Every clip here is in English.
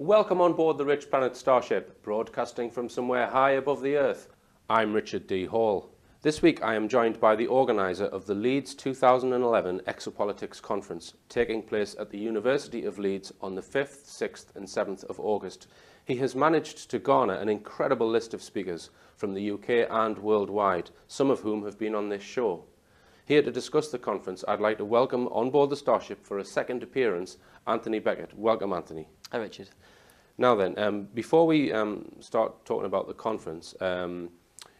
Welcome on board the RichPlanet starship, broadcasting from somewhere high above the Earth. I'm Richard D. Hall. This week I am joined by the organiser of the Leeds 2011 Exopolitics conference, taking place at the University of Leeds on the 5th, 6th and 7th of August. He has managed to garner an incredible list of speakers from the UK and worldwide, some of whom have been on this show. Here to discuss the conference, I'd like to welcome on board the starship for a second appearance, Anthony Beckett. Welcome, Anthony. Hi, Richard. Now then, before we start talking about the conference,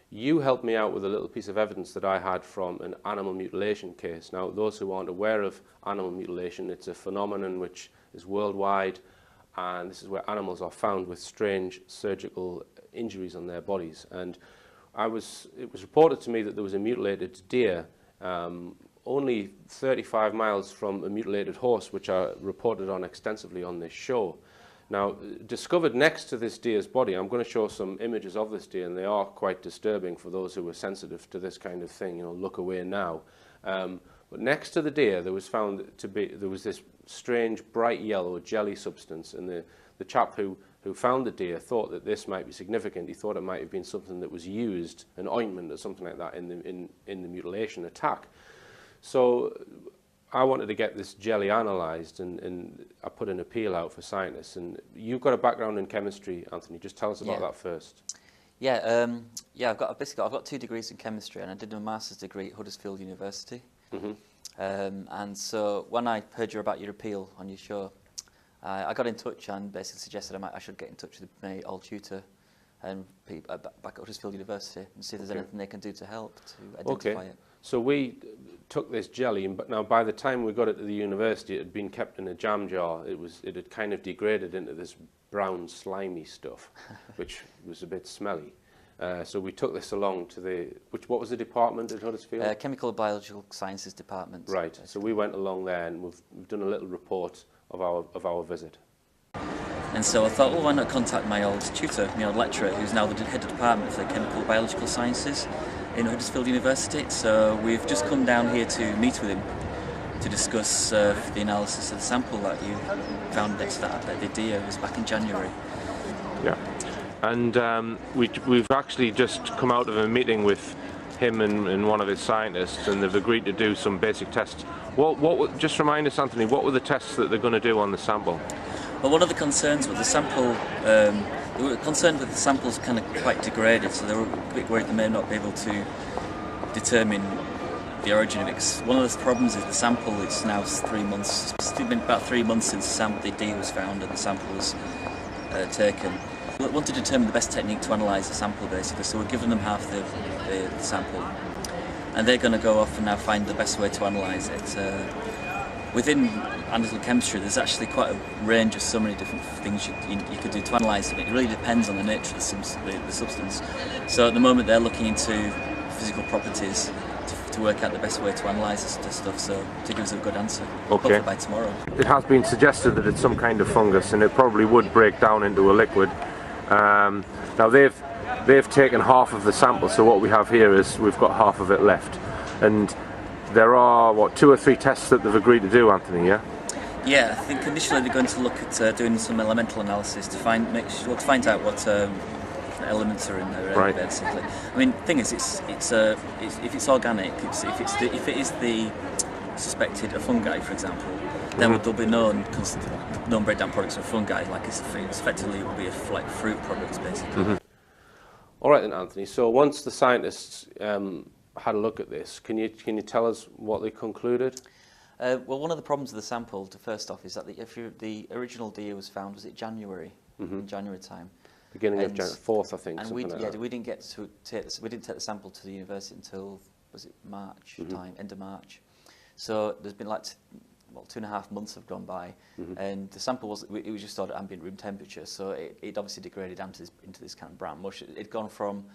you helped me out with a little piece of evidence that I had from an animal mutilation case. Now, those who aren't aware of animal mutilation, it's a phenomenon which is worldwide, and this is where animals are found with strange surgical injuries on their bodies. And it was reported to me that there was a mutilated deer only 35 miles from a mutilated horse, which are reported on extensively on this show. Now, discovered next to this deer's body, I'm going to show some images of this deer, and they are quite disturbing for those who are sensitive to this kind of thing. You know, look away now. But next to the deer, there was this strange bright yellow jelly substance, and the chap who found the deer thought that this might be significant. He thought it might have been something that was used, an ointment or something like that, in the mutilation attack. So I wanted to get this jelly analysed, and I put an appeal out for scientists. And you've got a background in chemistry, Anthony. Just tell us about that first. I've got 2 degrees in chemistry, and I did a master's degree at Huddersfield University. Mm-hmm. And so when I heard about your appeal on your show, I got in touch and basically suggested I should get in touch with my old tutor and back at Huddersfield University and see if there's anything they can do to help to identify it. So we took this jelly, but now by the time we got it to the university, it had been kept in a jam jar. It had kind of degraded into this brown, slimy stuff, which was a bit smelly. So we took this along to what was the department at Huddersfield? Chemical and Biological Sciences Department. Right. Basically. So we went along there, and we've done a little report of our visit. And so I thought, well, why not contact my old tutor, my old lecturer, who's now the head of department for the Chemical Biological Sciences in Huddersfield University. So we've just come down here to meet with him to discuss the analysis of the sample that you found next to the deer. It was back in January. Yeah, and we've actually just come out of a meeting with him and one of his scientists, and they've agreed to do some basic tests. Just remind us, Anthony, what were the tests that they're going to do on the sample? Well, one of the concerns was the sample. They were concerned with the samples kind of quite degraded, so they were a bit worried they may not be able to determine the origin of it. One of the problems is the sample. It's now 3 months. It's been about 3 months since the deer was found and the sample was taken. We want to determine the best technique to analyse the sample, basically. So we're giving them half the sample, and they're going to go off and now find the best way to analyse it. Within analytical chemistry, there's actually quite a range of so many different things you could do to analyse it. It really depends on the nature of the substance. So at the moment, they're looking into physical properties to work out the best way to analyse this stuff, so to give us a good answer. Okay. Hopefully by tomorrow. It has been suggested that it's some kind of fungus, and it probably would break down into a liquid. Now they've taken half of the sample, so what we have here is we've got half of it left, and there are 2 or 3 tests that they've agreed to do, Anthony. Yeah. Yeah, I think initially they're going to look at doing some elemental analysis to find out what elements are in there, right. Basically. I mean, the thing is, if it's organic, if it is the suspected a fungi, for example, then there'll be known breakdown products of fungi. Like it's effectively it will be like fruit products, basically. Mm-hmm. All right then, Anthony. So once the scientists had a look at this, can you tell us what they concluded? Well, one of the problems with the sample, first off, is that the original deer was found, was it January? Mm-hmm. In January time. Beginning of January, 4th, I think. And we didn't take the sample to the university until, was it March time, end of March. So there's been like 2.5 months have gone by, and the sample was just stored at ambient room temperature, so it obviously degraded into this kind of brown mush. It'd gone from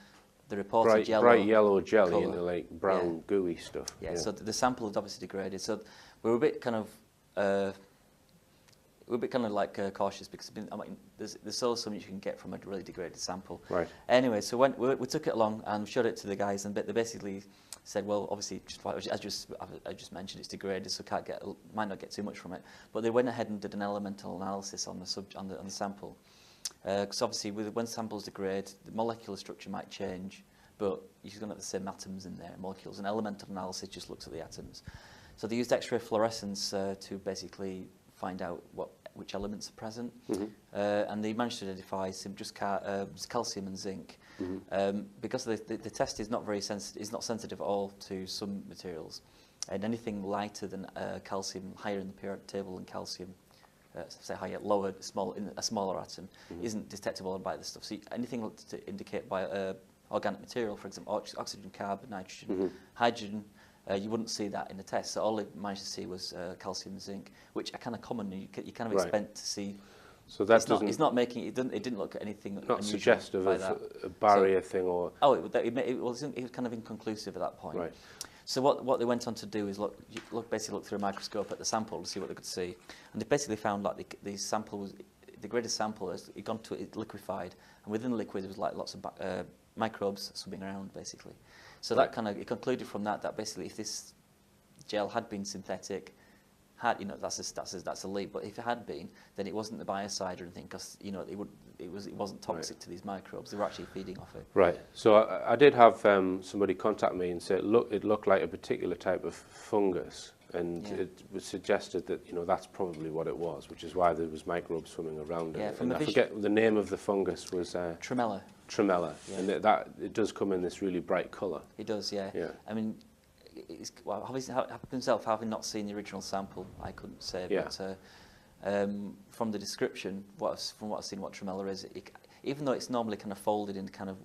the reported bright yellow jelly colour into like brown gooey stuff. Yeah, so the sample had obviously degraded. So we were a bit kind of cautious because there's so much you can get from a really degraded sample. Right. Anyway, so when we took it along and showed it to the guys, and they basically said, well, obviously, as I just mentioned, it's degraded, so might not get too much from it. But they went ahead and did an elemental analysis on the sample, because obviously, when samples degrade, the molecular structure might change, but you're going to have the same atoms in there, molecules. And elemental analysis just looks at the atoms. So they used X-ray fluorescence to basically find out which elements are present, and they managed to identify calcium and zinc. Because the test is not very sensitive, is not sensitive at all to some materials, and anything lighter than calcium, higher in the periodic table than calcium, say higher, lower, a smaller atom, isn't detectable by this stuff. So anything to indicate by organic material, for example, oxygen, carbon, nitrogen, hydrogen. You wouldn't see that in the test. So all it managed to see was calcium and zinc, which are kind of common. You kind of expect to see. So that it's not making it. Didn't look at anything. Not suggestive of a barrier thing or. Oh, it was kind of inconclusive at that point. Right. So what they went on to do is basically look through a microscope at the sample to see what they could see, and they basically found like the sample was the greater sample as it gone to it liquefied, and within the liquid there was like lots of microbes swimming around basically. So that kind of, it concluded from that basically if this gel had been synthetic, that's a leap. But if it had been, then it wasn't the biocide or anything, because it wasn't toxic to these microbes. They were actually feeding off it. Right. So I did have somebody contact me and say, look, it looked like a particular type of fungus, and it was suggested that that's probably what it was, which is why there was microbes swimming around it. And I forget the name of the fungus was. Tremella. Tremella, and that it does come in this really bright colour. It does, yeah. I mean, himself, having not seen the original sample, I couldn't say, but from the description, from what I've seen, what tremella is, even though it's normally kind of folded in a kind of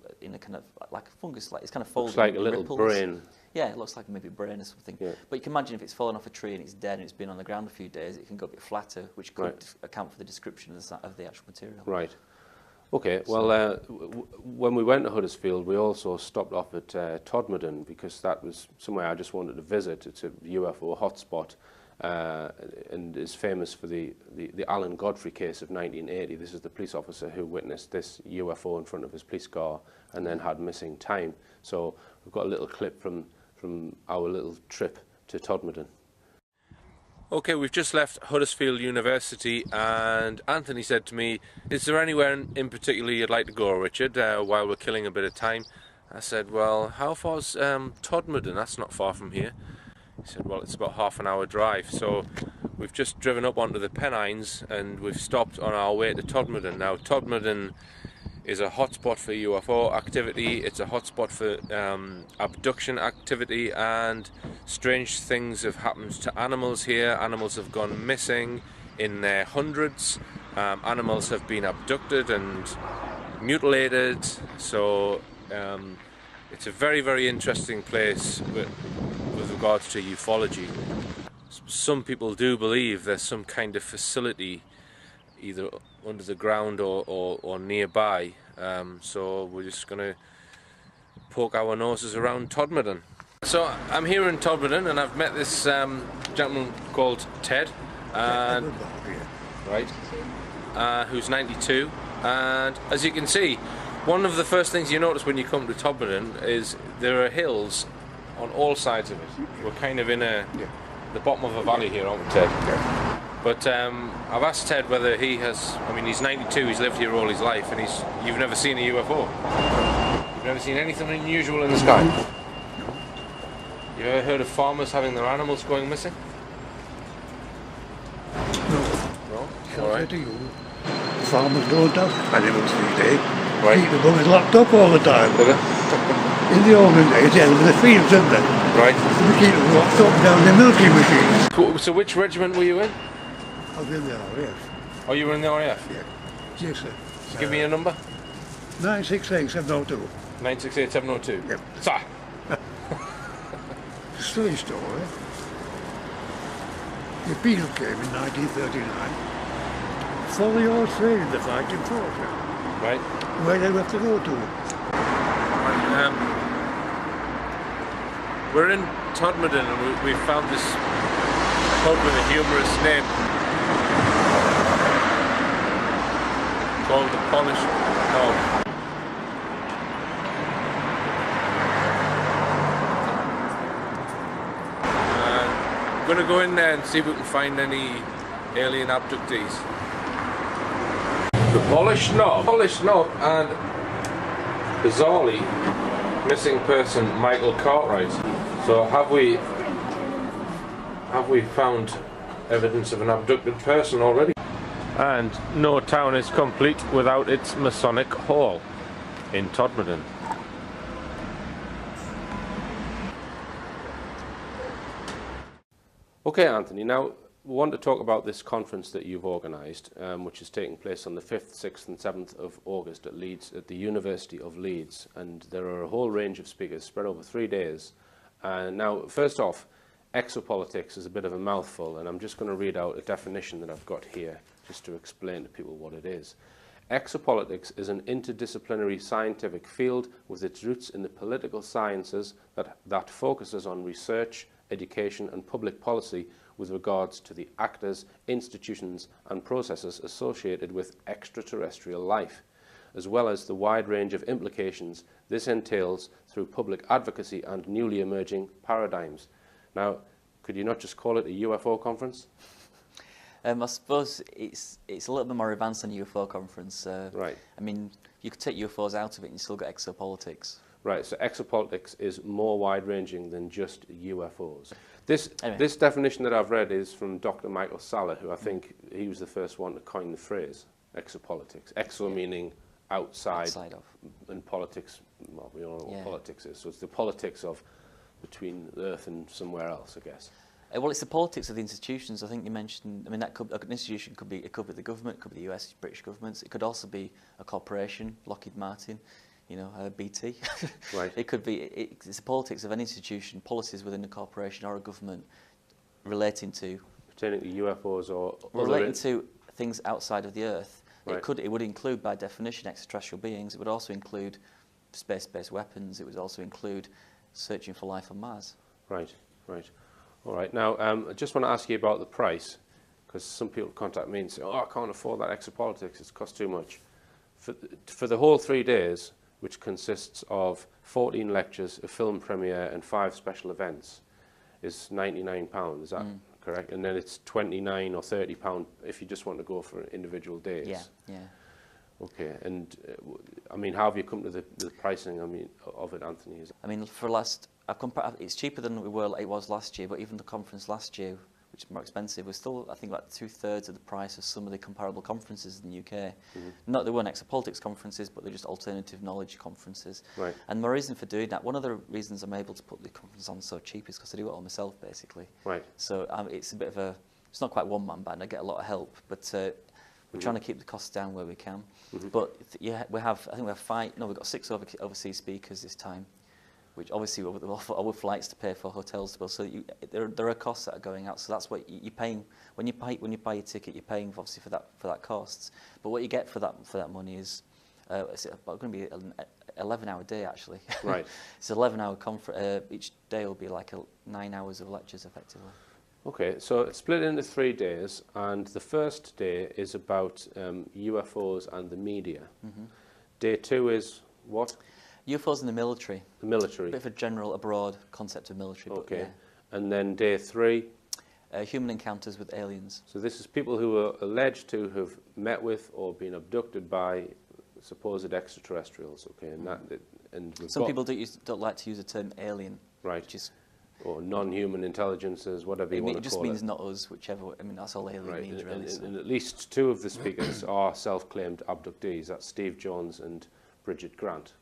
like a fungus, like it's kind of folded. Looks like a little ripples. brain. Yeah, it looks like maybe a brain or something. Yeah. But you can imagine if it's fallen off a tree and it's dead and it's been on the ground a few days, it can go a bit flatter, which could account for the description of the actual material. Right. Okay, well, when we went to Huddersfield, we also stopped off at Todmorden, because that was somewhere I just wanted to visit. It's a UFO hotspot, and is famous for the Alan Godfrey case of 1980. This is the police officer who witnessed this UFO in front of his police car and then had missing time. So we've got a little clip from our little trip to Todmorden. Okay, we've just left Huddersfield University, and Anthony said to me, is there anywhere in particular you'd like to go, Richard, while we're killing a bit of time? I said, well, how far's Todmorden? That's not far from here. He said, well, it's about half an hour drive. So we've just driven up onto the Pennines, and we've stopped on our way to Todmorden. Now, Todmorden is a hotspot for UFO activity. It's a hotspot for abduction activity, and strange things have happened to animals here. Animals have gone missing in their hundreds. Animals have been abducted and mutilated. So it's a very, very interesting place with regards to ufology. Some people do believe there's some kind of facility either under the ground or nearby, so we're just going to poke our noses around Todmorden. So I'm here in Todmorden, and I've met this gentleman called Ted, who's 92, and as you can see, one of the first things you notice when you come to Todmorden is there are hills on all sides of it. We're kind of in the bottom of a valley here, aren't we, Ted? But I've asked Ted whether he has, I mean, he's 92, he's lived here all his life, and you've never seen a UFO? You've never seen anything unusual in the sky? You've ever heard of farmers having their animals going missing? No? All right. Farmers don't have animals these days. Right. Keep the buggers locked up all the time. In the olden days, they were the fields, didn't they? Right. We keep them locked up down the milking machines. So which regiment were you in? I was in the RAF. Oh, you were in the RAF? Yeah. Yes, sir. Give me a number. 968-702. 968-702? Yep. Sir. It's a silly story. The Beagle came in 1939. Fully all trained in the fighting force. Right. Where they have to go to. We're in Todmorden, and we found this pub with a humorous name called the Polished Dog. going to go in there and see if we can find any alien abductees. The polished knob, and bizarrely missing person Michael Cartwright. So have we found evidence of an abducted person already? And no town is complete without its Masonic Hall in Todmorden. Okay, Anthony, now we want to talk about this conference that you've organised, which is taking place on the 5th, 6th and 7th of August at Leeds, at the University of Leeds. And there are a whole range of speakers spread over 3 days. Now, first off, exopolitics is a bit of a mouthful, and I'm just going to read out a definition that I've got here, just to explain to people what it is. Exopolitics is an interdisciplinary scientific field with its roots in the political sciences that focuses on research, education and public policy with regards to the actors, institutions and processes associated with extraterrestrial life, as well as the wide range of implications this entails through public advocacy and newly emerging paradigms. Now, could you not just call it a UFO conference? I suppose it's a little bit more advanced than a UFO conference. Right. I mean, you could take UFOs out of it and you still got exopolitics. Right, so exopolitics is more wide-ranging than just UFOs. This definition that I've read is from Dr. Michael Saller, who I think he was the first one to coin the phrase exopolitics. Exo meaning outside of, and politics, well, we all know what politics is. So it's the politics of between Earth and somewhere else, I guess. Well, it's the politics of the institutions. I think you mentioned. I mean, that could, an institution could be the government, it could be the US, British governments. It could also be a corporation, Lockheed Martin. You know, BT. Right. It could be, it's the politics of an institution, policies within a corporation or a government relating to... Pertaining to UFOs or... Relating to things outside of the Earth. Right. It would include, by definition, extraterrestrial beings. It would also include space-based weapons. It would also include searching for life on Mars. Right, right. All right. Now, I just want to ask you about the price, because some people contact me and say, oh, I can't afford that exopolitics, it costs too much. For the whole 3 days, which consists of 14 lectures, a film premiere and 5 special events, is £99. Is that correct? And then it's £29 or £30 if you just want to go for individual days. Yeah, yeah. Okay, and I mean, how have you come to the pricing? I mean, of it, Anthony? I mean, it's cheaper than it was last year, but even the conference last year, which is more expensive, was still, I think, about 2/3 of the price of some of the comparable conferences in the UK. Not they weren't exopolitics conferences, but they're just alternative knowledge conferences. Right. And my reason for doing that, one of the reasons I'm able to put the conference on so cheap is because I do it all myself, basically. Right. So it's a bit of a, it's not quite one-man band. I get a lot of help, but we're trying to keep the costs down where we can. But yeah, I think we have 5. No, we've got 6 overseas speakers this time, which obviously we'll offer our flights to pay for, hotels to bill. So there are costs that are going out. So that's what you're paying when you buy your ticket. You're paying obviously for that costs. But what you get for that money is it's going to be an 11-hour day actually. Right. It's an 11-hour conference. Each day will be like 9 hours of lectures effectively. Okay, so it's split into 3 days, and the first day is about UFOs and the media. Day 2 is what? UFOs in the military. The military. A bit of a general, a broad concept of military. Okay. But, yeah. And then day 3? Human encounters with aliens. So this is people who are alleged to have met with or been abducted by supposed extraterrestrials. Okay, and some people don't like to use the term alien. Right. Which is, or non-human intelligences, whatever you want to call it. It just means not us, whichever. I mean, that's all alien means, really. And at least 2 of the speakers are self-claimed abductees. That's Steve Jones and Bridget Grant.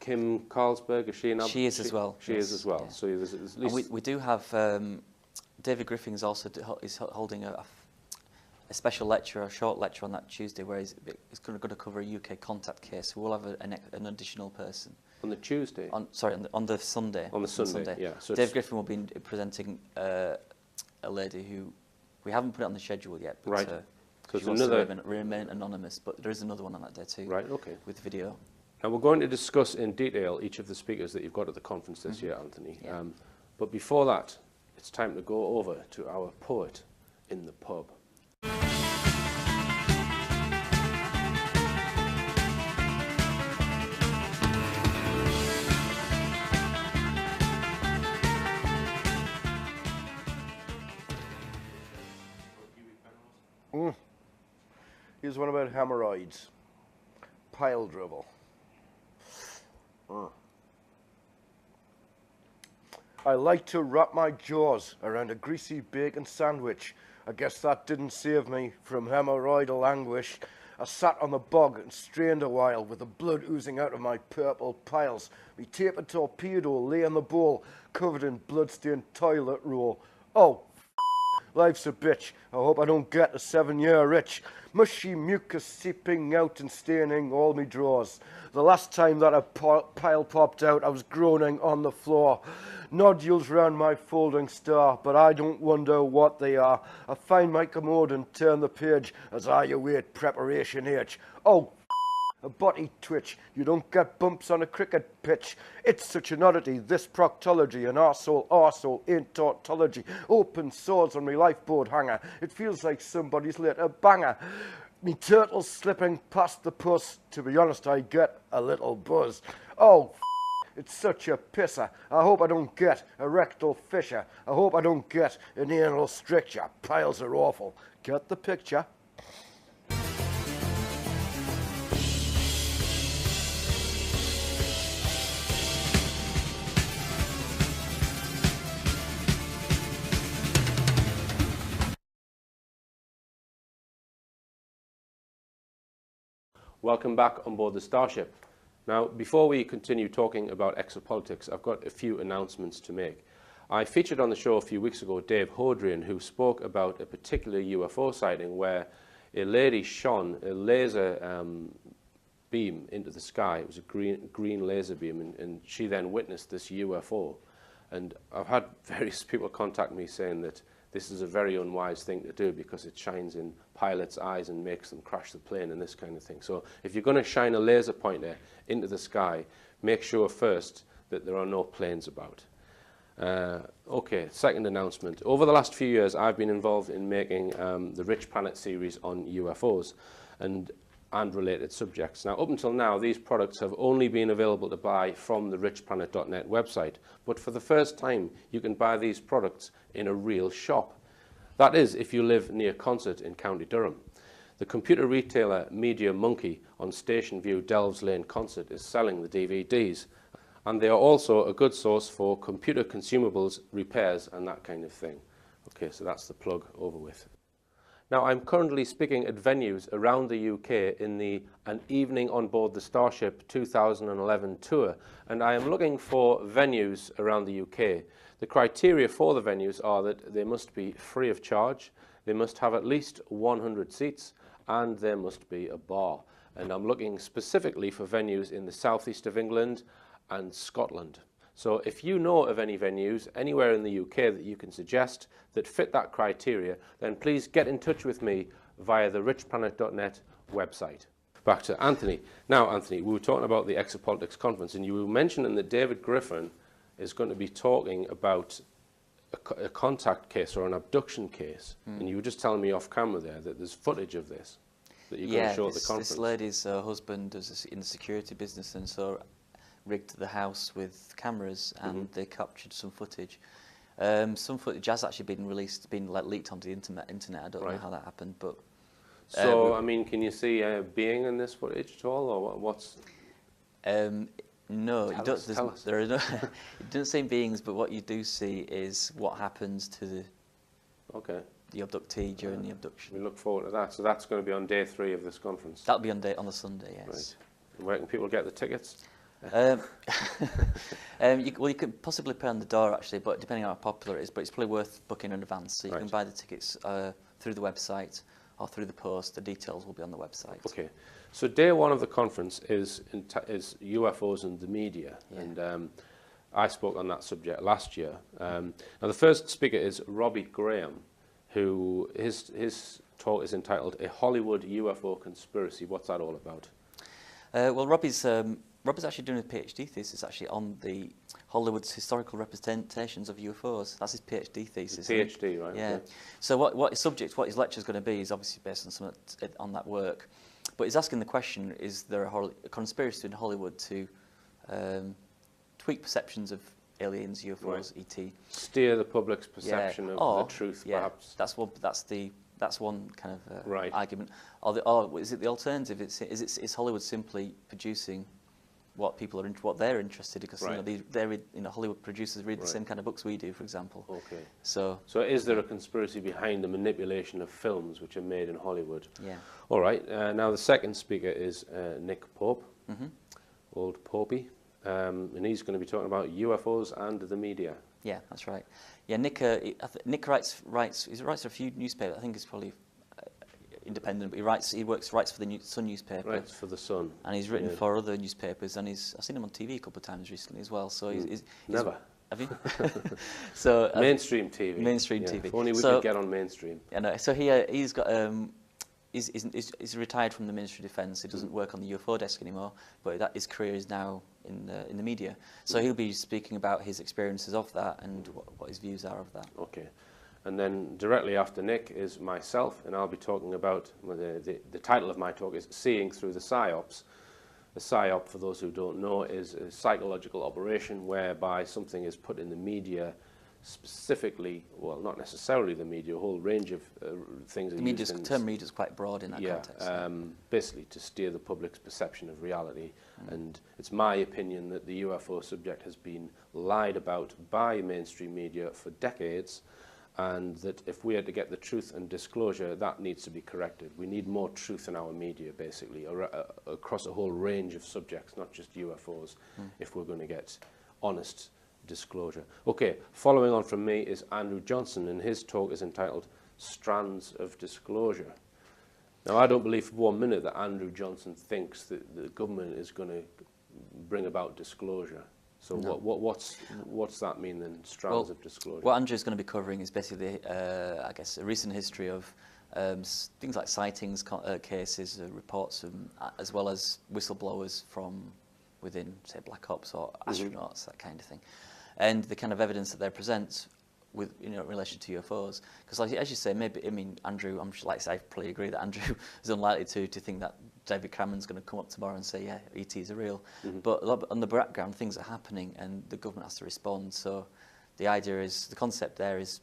Kim Carlsberg, is she an abductee? She is as well. She is as well. Yeah. So there's at least... we do have... David Griffin is also holding a special lecture, a short lecture on that Tuesday, where he's going to cover a UK contact case. So we'll have an additional person. On the Tuesday? On the Sunday. On the Sunday, yeah. So Dave Griffin will be presenting a lady who we haven't put it on the schedule yet. But, right. So she wants to remain anonymous, but there is another one on that day too. Right. Okay. With video. Now we're going to discuss in detail each of the speakers that you've got at the conference this year, Anthony. Yeah. But before that, it's time to go over to our poet in the pub. Here's one about hemorrhoids. Pile dribble. I like to wrap my jaws around a greasy bacon sandwich. I guess that didn't save me from hemorrhoidal anguish. I sat on the bog and strained a while with the blood oozing out of my purple piles. Me tapered torpedo lay in the bowl, covered in blood-stained toilet roll. Oh, life's a bitch. I hope I don't get a 7-year itch. Mushy mucus seeping out and staining all me drawers. The last time that a pile popped out, I was groaning on the floor. Nodules round my folding star, but I don't wonder what they are. I find my commode and turn the page as I await preparation H. Oh, a body twitch. You don't get bumps on a cricket pitch. It's such an oddity, this proctology. An arsehole ain't tautology. Open sores on me lifeboat hanger. It feels like somebody's lit a banger. Me turtle slipping past the puss. To be honest, I get a little buzz. Oh, it's such a pisser. I hope I don't get a rectal fissure. I hope I don't get an anal stricture. Piles are awful. Get the picture? Welcome back on board the Starship. Now, before we continue talking about exopolitics, I've got a few announcements to make. I featured on the show a few weeks ago Dave Hodrian, who spoke about a particular UFO sighting where a lady shone a laser beam into the sky. It was a green laser beam, and she then witnessed this UFO. And I've had various people contact me saying that this is a very unwise thing to do because it shines in pilots' eyes and makes them crash the plane and this kind of thing. So if you're going to shine a laser pointer into the sky, make sure first that there are no planes about. Okay, second announcement. Over the last few years, I've been involved in making the RichPlanet series on UFOs and related subjects. Now, up until now, these products have only been available to buy from the richplanet.net website. But for the first time, you can buy these products in a real shop. That is, if you live near Consett in County Durham. The computer retailer Media Monkey on Station View, Delves Lane, Consett is selling the DVDs. And they are also a good source for computer consumables, repairs and that kind of thing. Okay, so that's the plug over with. Now, I'm currently speaking at venues around the UK in the An Evening on Board the Starship 2011 tour, and I am looking for venues around the UK. The criteria for the venues are that they must be free of charge, they must have at least 100 seats, and there must be a bar. And I'm looking specifically for venues in the southeast of England and Scotland. So if you know of any venues anywhere in the UK that you can suggest that fit that criteria, then please get in touch with me via the richplanet.net website. Back to Anthony. Now, Anthony, we were talking about the Exopolitics conference, and you were mentioning that David Griffin is going to be talking about a contact case or an abduction case. And you were just telling me off camera there that there's footage of this that you're going to show at the conference. This lady's husband is in the security business, and so rigged the house with cameras, and they captured some footage. Some footage has actually been released, leaked onto the internet. I don't know how that happened, but so I mean, can you see a being in this footage at all, or what's? No, tell us. there are no. It doesn't say beings, but what you do see is what happens to the abductee during the abduction. We look forward to that. So that's going to be on day 3 of this conference. That'll be on the Sunday, yes. Right. And where can people get the tickets? You could possibly pay on the door actually, but depending on how popular it is, but it's probably worth booking in advance. So you can buy the tickets through the website or through the post. The details will be on the website. Okay. So day 1 of the conference is UFOs and the media, and I spoke on that subject last year. Now the first speaker is Robbie Graham, who his talk is entitled "A Hollywood UFO Conspiracy." What's that all about? Well, Robbie's actually doing a PhD thesis actually on the Hollywood's historical representations of UFOs. That's his PhD thesis. PhD, right? Yeah. Okay. So what his lecture is going to be is obviously based on that work. But he's asking the question: is there a conspiracy in Hollywood to tweak perceptions of aliens, UFOs, ET? Steer the public's perception of the truth, perhaps. That's the That's one kind of right. argument. Or is it the alternative? Is Hollywood simply producing what people are what they're interested in? Because right. Hollywood producers read the same kind of books we do, for example. Okay. So is there a conspiracy behind the manipulation of films which are made in Hollywood? Yeah. All right. Now the second speaker is Nick Pope, old Popey, and he's going to be talking about UFOs and the media. Yeah, that's right. Yeah, Nick writes for a few newspapers. I think he's probably independent, but he writes for the Sun newspaper. Writes for the Sun. And he's written for other newspapers, and I've seen him on TV a couple of times recently as well. So he's never. Have you? So mainstream TV. Mainstream TV. If only we could get on mainstream. I know. So he's got he's retired from the Ministry of Defence. He doesn't work on the UFO desk anymore, but his career is now in the media. So he'll be speaking about his experiences of that and what his views are of that. Okay. And then directly after Nick is myself, and I'll be talking about, the title of my talk is Seeing Through the PSYOPs. A PSYOP, for those who don't know, is a psychological operation whereby something is put in the media specifically, well, not necessarily the media, a whole range of things. The term media is quite broad in that context. Basically to steer the public's perception of reality. And it's my opinion that the UFO subject has been lied about by mainstream media for decades, and that if we are to get the truth and disclosure, that needs to be corrected. We need more truth in our media, basically, across a whole range of subjects, not just UFOs, if we're going to get honest disclosure. Okay, following on from me is Andrew Johnson, and his talk is entitled Strands of Disclosure. Now, I don't believe for 1 minute that Andrew Johnson thinks that the government is going to bring about disclosure. So no. What's that mean then, strands of disclosure? What Andrew's going to be covering is basically, I guess, a recent history of things like sightings, cases, reports, as well as whistleblowers from within, say, Black Ops or astronauts, that kind of thing, and the kind of evidence that they present with, in relation to UFOs. Because, like, as you say, Andrew, I probably agree that Andrew is unlikely to think that David Cameron's going to come up tomorrow and say, yeah, ETs are real. But on the background, things are happening and the government has to respond. So the idea is, the concept there is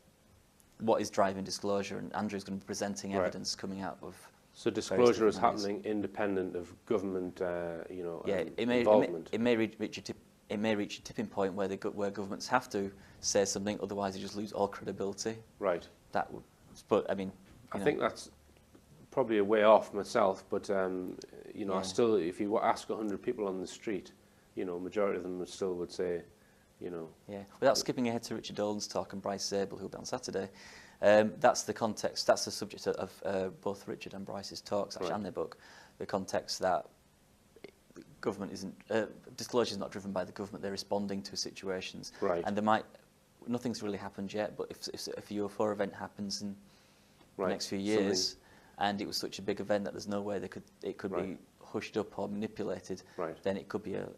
what is driving disclosure, and Andrew's going to be presenting evidence coming out of. So disclosure is happening independent of government, involvement. It may reach a tipping point where governments have to say something, otherwise they just lose all credibility. Right. But I mean, I think that's probably a way off myself, but I still, if you ask 100 people on the street, majority of them still would say, Yeah, without skipping ahead to Richard Dolan's talk and Bryce Zabel, who'll be on Saturday, that's the context, that's the subject of both Richard and Bryce's talks, actually, and their book, the context that government isn't, disclosure is not driven by the government, they're responding to situations. Right. And nothing's really happened yet, but if a UFO event happens in the next few years, and it was such a big event that there's no way it could be hushed up or manipulated, then it could be a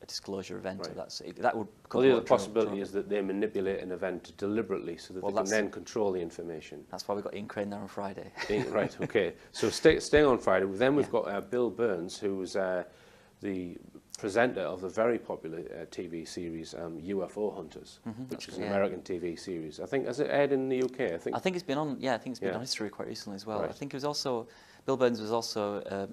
disclosure event. That would. Well, the other possibility is that they manipulate an event deliberately so that they can then control the information. That's why we've got Ian Crane there on Friday. Right, okay. So staying on Friday, then we've got Bill Burns, who's the presenter of the very popular TV series UFO Hunters, which is an American TV series. I think, has it aired in the UK? I think it's been on. Yeah, I think it's been on History quite recently as well. I think it was also Bill Burns was also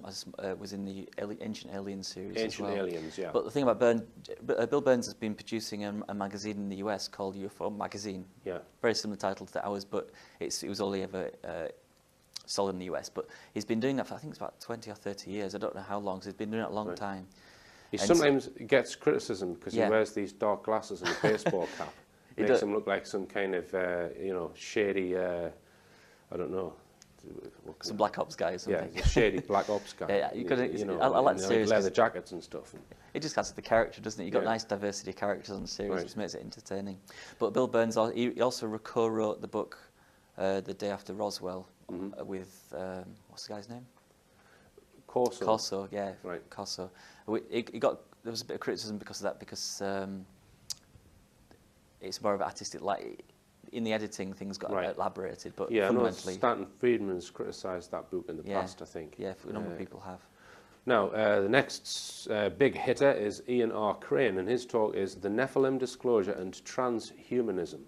was in the Ancient Aliens series. Ancient Aliens, yeah. But the thing about Bill Burns has been producing a magazine in the US called UFO Magazine. Yeah. Very similar title to ours, but it was only ever sold in the US. But he's been doing that for, I think it's about 20 or 30 years. I don't know how long. So he's been doing it a long time. He sometimes gets criticism because he wears these dark glasses and a baseball cap. Makes him look like some kind of, shady, I don't know. Some Black Ops guy or something. Yeah, shady Black Ops guy. I like the series. Leather jackets and stuff. It just adds to the character, doesn't it? You've got nice diversity of characters on the series, which makes it entertaining. But Bill Burns, he also co-wrote the book The Day After Roswell with, what's the guy's name? Corso, yeah, Corso. There was a bit of criticism because of that, because it's more of an artistic, like in the editing things got elaborated, but fundamentally. Stanton Friedman's criticised that book in the past, I think. Yeah, a number of people have. Now, the next big hitter is Ian R. Crane, and his talk is The Nephilim Disclosure and Transhumanism.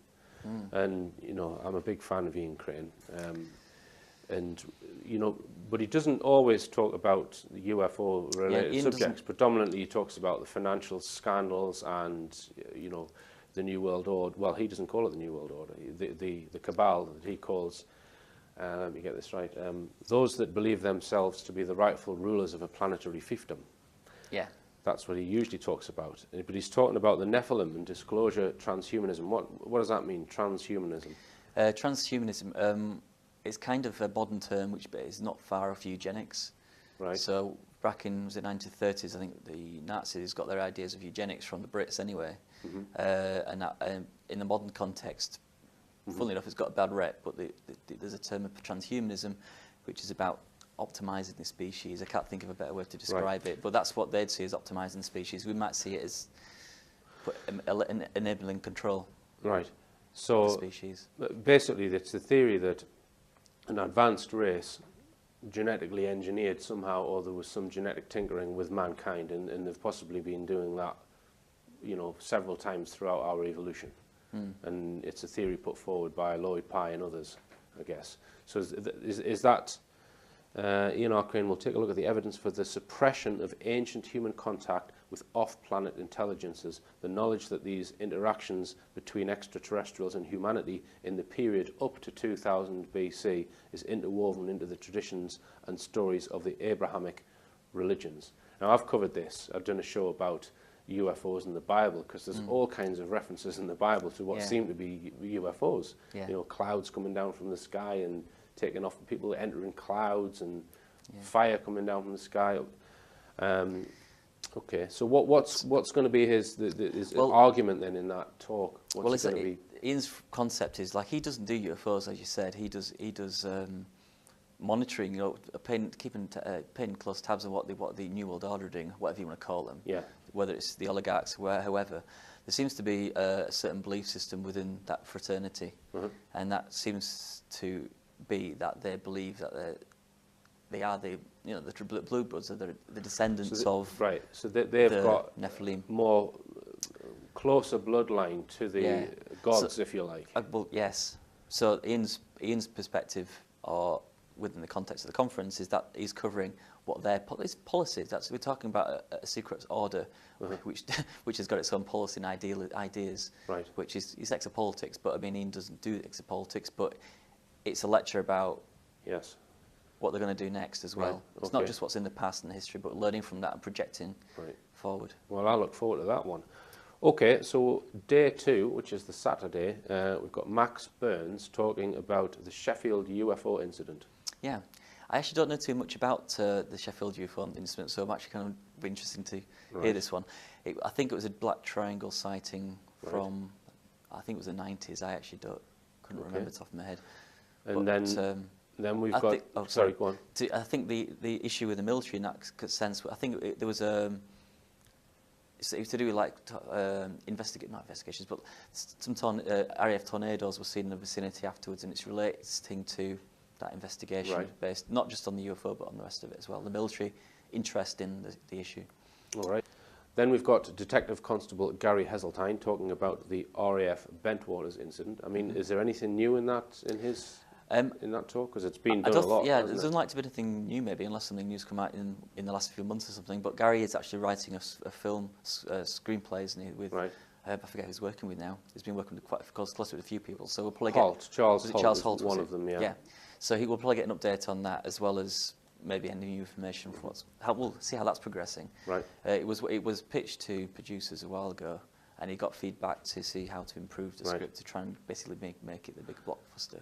And, I'm a big fan of Ian Crane. And, you know, but he doesn't always talk about the UFO-related subjects. Predominantly, he talks about the financial scandals and, you know, the New World Order. Well, he doesn't call it the New World Order. The cabal that he calls, let me get this right, those that believe themselves to be the rightful rulers of a planetary fiefdom. Yeah. That's what he usually talks about. But he's talking about the Nephilim and disclosure transhumanism. What does that mean, transhumanism? Transhumanism is kind of a modern term which is not far off eugenics. Right. So back in the 1930s, I think the Nazis got their ideas of eugenics from the Brits anyway. And that, in the modern context, funnily enough, it's got a bad rep, but there's a term of transhumanism which is about optimizing the species. I can't think of a better word to describe it, but that's what they'd see as optimizing the species. We might see it as enabling control. Right. So the species. Basically, it's the theory that an advanced race genetically engineered somehow, or there was some genetic tinkering with mankind, and they've possibly been doing that, you know, several times throughout our evolution. And it's a theory put forward by Lloyd Pye and others, I guess. So is that, Ian Arcane will take a look at the evidence for the suppression of ancient human contact with off-planet intelligences, the knowledge that these interactions between extraterrestrials and humanity in the period up to 2000 BC is interwoven into the traditions and stories of the Abrahamic religions. Now, I've covered this. I've done a show about UFOs in the Bible, because there's all kinds of references in the Bible to what seem to be UFOs. You know, clouds coming down from the sky and taking off, people entering clouds, and fire coming down from the sky. Okay, so what's going to be his argument then in that talk? What's going to be? Ian's concept is, like, he doesn't do UFOs, as you said. He does monitoring, you know, paying close tabs on what the New World Order are doing, whatever you want to call them. Yeah. Whether it's the oligarchs, whoever. There seems to be a certain belief system within that fraternity, and that seems to be that they believe that they are the blue bloods, are the descendants of So they've got Nephilim, more closer bloodline to the gods, if you like. Well, yes. So Ian's perspective, or within the context of the conference, is that he's covering what their policies. We're talking about a secret order, which has got its own policy and ideas, which is exopolitics. But I mean, Ian doesn't do exopolitics, but it's a lecture about what they're going to do next as well. It's not just what's in the past and the history, but learning from that and projecting forward. Well, I look forward to that one. Okay, so day 2, which is the Saturday, we've got Max Burns talking about the Sheffield UFO incident. Yeah, I actually don't know too much about the Sheffield UFO incident, so I'm actually kind of interested to hear this one. I think it was a black triangle sighting from, I think it was the 90s. I actually couldn't remember the top of my head. And then we've got... sorry, go on. I think the issue with the military in that sense, I think there was it's to do with like not investigations, but some RAF tornadoes were seen in the vicinity afterwards, and it's relating to that investigation based not just on the UFO but on the rest of it as well. The military interest in the issue. All right. Then we've got Detective Constable Gary Heseltine talking about the RAF Bentwaters incident. I mean, is there anything new in that in that talk? Because it's been done a lot. Yeah, there doesn't like to be anything new, maybe, unless something new's come out in the last few months or something. But Gary is actually writing a film, screenplays, with I forget who he's working with now. He's been working with quite close with a few people. So we'll probably Charles Holt, one of them. Yeah. So he will probably get an update on that, as well as maybe any new information from we'll see how that's progressing. Right. It was pitched to producers a while ago, and he got feedback to see how to improve the script to try and basically make it the big blockbuster.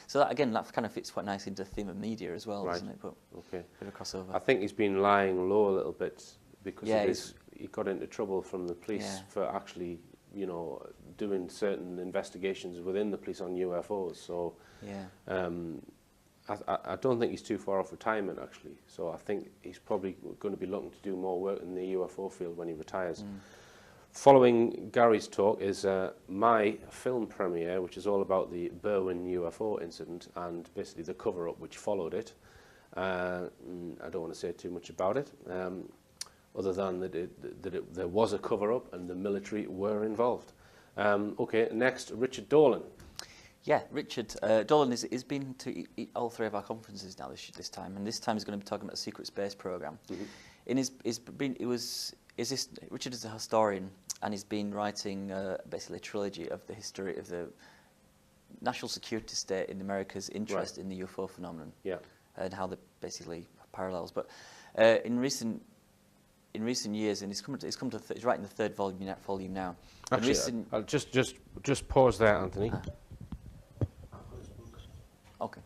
So that kind of fits quite nicely into the theme of media as well, doesn't it? But bit of a crossover. I think he's been lying low a little bit because he got into trouble from the police for actually, you know, doing certain investigations within the police on UFOs. So I don't think he's too far off retirement, actually. So I think he's probably going to be looking to do more work in the UFO field when he retires. Following Gary's talk is my film premiere, which is all about the Berwyn UFO incident and basically the cover-up which followed it. I don't want to say too much about it, other than that there was a cover-up and the military were involved. Okay, next, Richard Dolan. Yeah, Richard Dolan has been to all three of our conferences now this time, and this time he's going to be talking about the secret space program. Richard is a historian, and he's been writing basically a trilogy of the history of the national security state in America's interest in the UFO phenomenon, and how they basically parallels. But in recent years, and he's writing the third volume now. Actually, I'll just pause there, Anthony. Okay.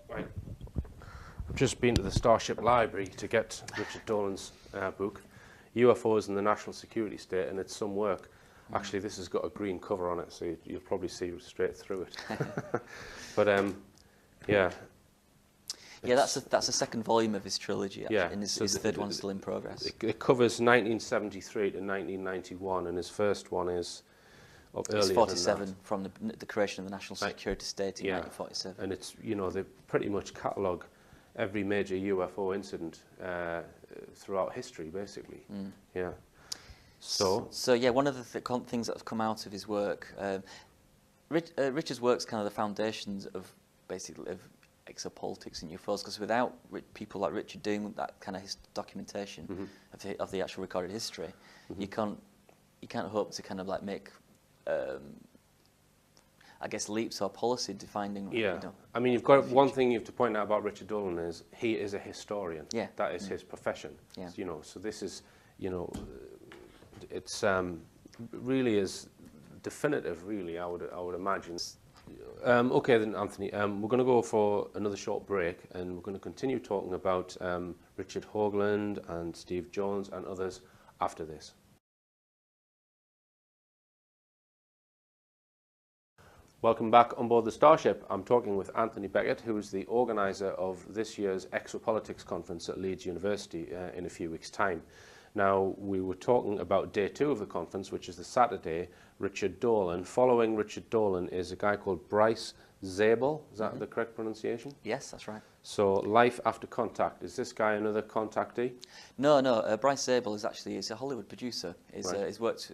Right. I've just been to the Starship Library to get Richard Dolan's book, UFOs and the National Security State, and it's some work. Actually, this has got a green cover on it, so you'll probably see straight through it. But yeah. Yeah, that's the second volume of his trilogy, actually, and his third one's still in progress. It covers 1973 to 1991, and his first one is earlier it's than 47 that. From the creation of the national security state in 1947. And it's, they pretty much catalogue every major UFO incident throughout history, basically. Yeah. So yeah, one of the things that have come out of his work, Richard's work's kind of the foundations of basically of exopolitics and UFOs, because without people like Richard doing that kind of documentation of the actual recorded history, you can't hope to kind of like make I guess leaps or policy defining. Yeah, I mean, you've got one thing you have to point out about Richard Dolan is he is a historian. Yeah, that is his profession. Yeah, so this is it's really is definitive. Really, I would imagine. Okay then, Anthony, we're going to go for another short break, and we're going to continue talking about Richard Hoagland and Steve Jones and others after this. Welcome back on board the Starship. I'm talking with Anthony Beckett, who is the organiser of this year's Exopolitics conference at Leeds University in a few weeks' time. Now, we were talking about day 2 of the conference, which is the Saturday, Richard Dolan. Following Richard Dolan is a guy called Bryce Zabel. Is that the correct pronunciation? Yes, that's right. So, Life After Contact. Is this guy another contactee? No. Bryce Zabel is a Hollywood producer. He's worked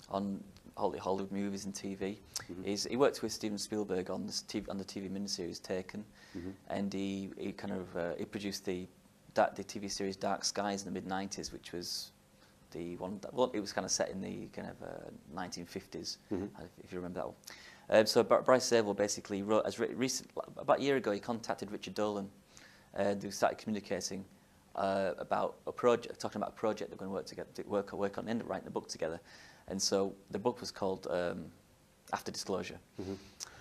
on Hollywood movies and TV. He worked with Steven Spielberg on the TV miniseries Taken, and he produced the TV series Dark Skies in the mid-90s, which was the one that, it was kind of set in the kind of 1950s, if you remember that one. So Bryce Zabel basically wrote, about a year ago, he contacted Richard Dolan, and they started communicating about a project, talking about a project they're going to work together, work on, end up writing a book together. And so the book was called After Disclosure.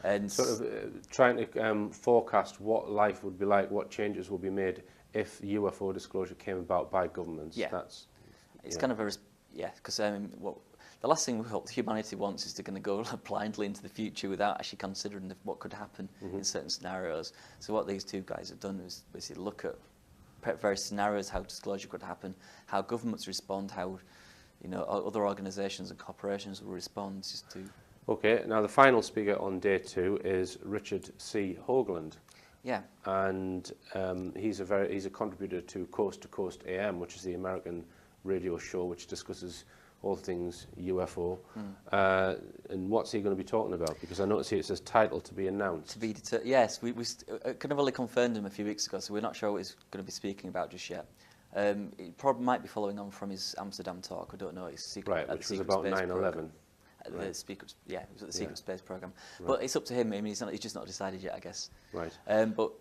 And sort of trying to forecast what life would be like, what changes will be made if UFO disclosure came about by governments. Yeah, it's kind of because the last thing humanity wants is to kind of go blindly into the future without actually considering what could happen in certain scenarios. So what these two guys have done is basically look at various scenarios, how disclosure could happen, how governments respond, how other organisations and corporations will respond just to. Okay, now the final speaker on day 2 is Richard C. Hoagland. Yeah. And he's a contributor to Coast to Coast AM, which is the American radio show which discusses all things UFO. And what's he going to be talking about? Because I notice here it says title to be announced. Yes, we kind of only confirmed him a few weeks ago, so we're not sure what he's going to be speaking about just yet. It probably might be following on from his Amsterdam talk. I don't know. His secret, right, which was about 9/11. The secret, it was at the secret space program. Right. But it's up to him. I mean, he's just not decided yet, I guess. Right. But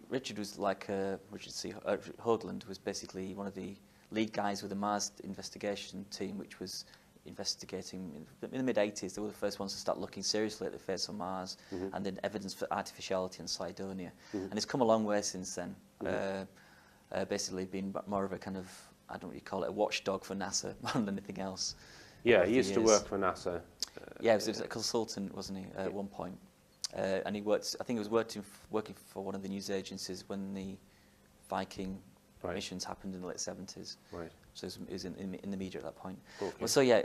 Richard was like Richard C. Hoagland was basically one of the lead guys with the Mars investigation team, which was investigating in the mid-80s. They were the first ones to start looking seriously at the face of Mars and then evidence for artificiality and Cydonia. And it's come a long way since then. Basically been more of a kind of, I don't know what you call it, a watchdog for NASA more than anything else. Yeah, he used to work for NASA. Yeah, he was a consultant, wasn't he, at one point? And he worked, I think he was working for one of the news agencies when the Viking missions happened in the late 70s. Right. So he was in the media at that point. Okay. Well, so yeah,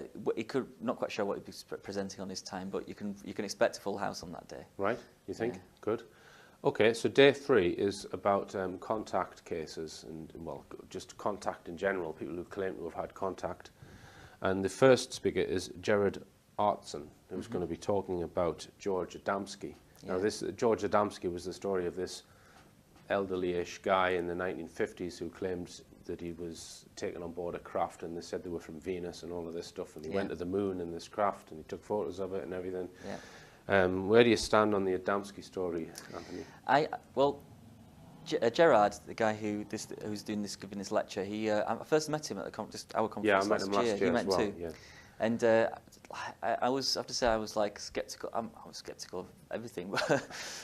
not quite sure what he'd be presenting on his time, but you can expect a full house on that day. Right, you think? Yeah. Good. Okay, so day 3 is about contact cases and, well, just contact in general, people who claim to have had contact. And the first speaker is Gerard Artson, who's going to be talking about George Adamski. Now, this George Adamski was the story of this elderly-ish guy in the 1950s who claimed that he was taken on board a craft, and they said they were from Venus and all of this stuff, and he went to the moon in this craft, and he took photos of it and everything. Where do you stand on the Adamski story, Anthony? Gerard, the guy who's giving this lecture, I first met him at our conference. Yeah, I met him last year as well. Too. Yeah. And I have to say, I was like skeptical. I was skeptical of everything,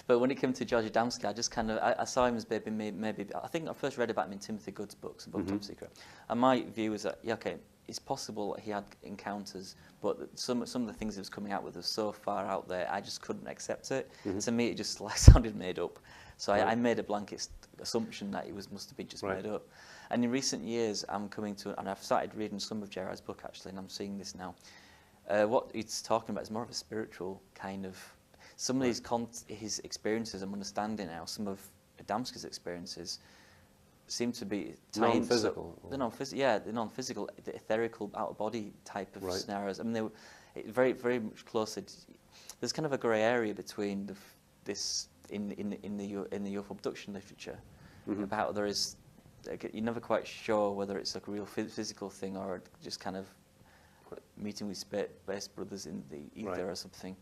but when it came to George Adamski, I just kind of I saw him as maybe. I think I first read about him in Timothy Good's books about Top Secret, and my view was that it's possible that he had encounters, but some of the things he was coming out with were so far out there, I just couldn't accept it. To me, it just sounded made up. So I made a blanket assumption that it must have been just made up. And in recent years, and I've started reading some of Gerard's book actually, and I'm seeing this now. What he's talking about is more of a spiritual kind of. Some of his experiences, I'm understanding now. Some of Adamski's experiences seem to be non-physical. They're non-physical, the etherical, out-of-body type of scenarios. I mean, they were very, very much closer. There's kind of a grey area between this in the UFO abduction literature about there is. You're never quite sure whether it's like a real physical thing or just kind of meeting with space brothers in the ether or something.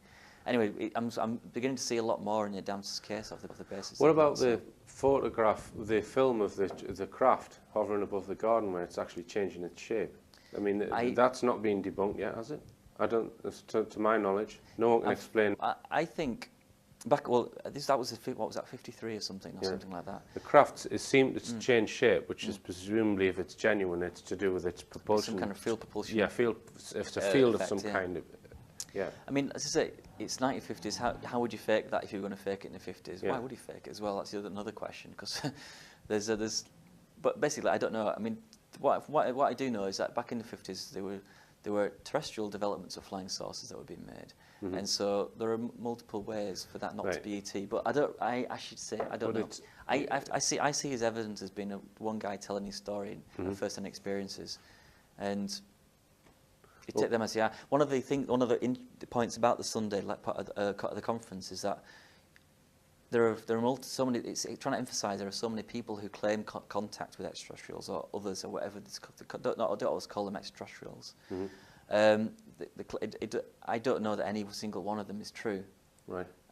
Anyway, I'm beginning to see a lot more in the Adamski's case of the basis. What about the photograph, the film of the craft hovering above the garden where it's actually changing its shape? I mean, that's not been debunked yet, has it? I don't, to my knowledge, no one can explain. I think. That was what was that, 53 or something like that. The craft seemed to change shape, which is presumably, if it's genuine, it's to do with its propulsion. Some kind of field propulsion. Yeah, it's a field of some kind of. Yeah. I mean, as I say, it's 1950s. How would you fake that if you were going to fake it in the 50s? Yeah. Why would you fake it as well? That's another question, because there's. But basically, I don't know. I mean, what I do know is that back in the 50s, there were terrestrial developments of flying saucers that were being made. And so there are multiple ways for that not to be ET. But I should say I don't know. I see his evidence as being one guy telling his story of first-hand experiences, and you take them as one of the points about the Sunday part of the conference is that there are so many. It's trying to emphasise there are so many people who claim contact with extraterrestrials or others or whatever. I don't always call them extraterrestrials. I don't know that any single one of them is true,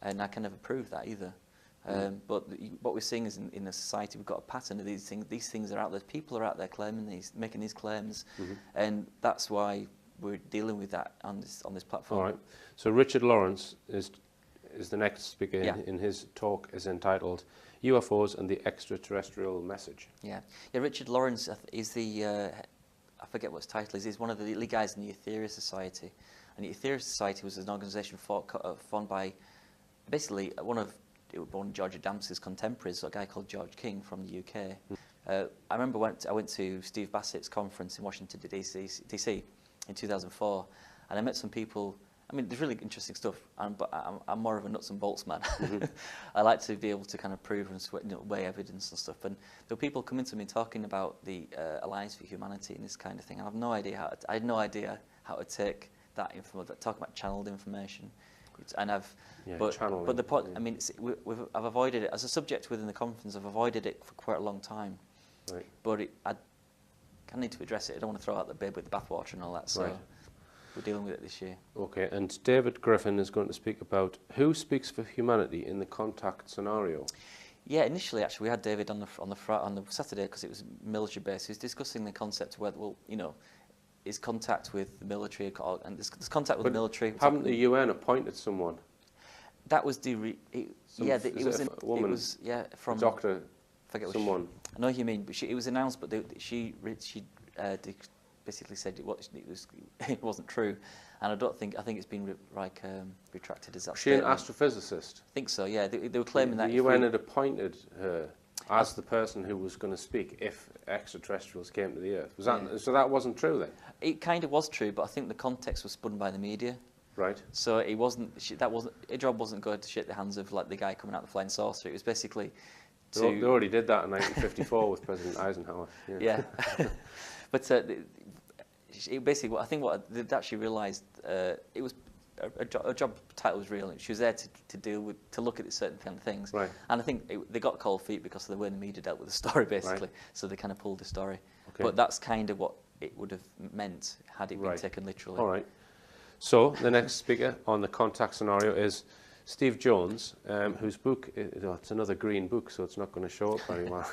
and I can never prove that either. But what we're seeing is in the society we've got a pattern of these things. These things are out there. People are out there making these claims, and that's why we're dealing with that on this platform. All right. So Richard Lawrence is the next speaker. In his talk is entitled "UFOs and the Extraterrestrial Message." Yeah. Richard Lawrence is the. I forget what his title is. He's one of the lead guys in the Etheria Society. And the Etheria Society was an organisation formed by basically one of George Adamski's contemporaries, a guy called George King from the UK. I remember I went to Steve Bassett's conference in Washington, D.C. in 2004, and I met some people. I mean, there's really interesting stuff, but I'm more of a nuts and bolts man. I like to be able to kind of prove and weigh evidence and stuff. And there were people coming to me talking about the Alliance for Humanity and this kind of thing. And I had no idea how to take that information, talk about channeled information. But the point, I mean, I've avoided it as a subject within the conference. I've avoided it for quite a long time. Right. But I need to address it. I don't want to throw out the babe with the bathwater and all that. So. Right. We're dealing with it this year. Okay, and David Griffin is going to speak about who speaks for humanity in the contact scenario. Yeah, initially, actually, we had David on the Saturday because it was military based. He was discussing the concept of whether, is contact with the military and this contact with the military. Haven't the UN appointed someone? That was from a doctor. Forget someone. I know who you mean, but it was announced, but she basically said it wasn't true, and I think it's been retracted as that. Was she an astrophysicist? I think so. Yeah, they were claiming that the UN had appointed her as the person who was going to speak if extraterrestrials came to the Earth. So that wasn't true then? It kind of was true, but I think the context was spun by the media. Right. So it wasn't. Her job wasn't going to shake the hands of the guy coming out the flying saucer. It was basically. They already did that in 1954 with President Eisenhower. Yeah. But it basically, I think what they actually realised, it was a job title was real. She was there to deal with, to look at certain kind of things. Right. And I think they got cold feet because the way the media dealt with the story, basically. Right. So they kind of pulled the story. Okay. But that's kind of what it would have meant had it been Right. taken literally. All right. So the next speaker on the contact scenario is Steve Jones, whose book, it's another green book, so it's not going to show up very well.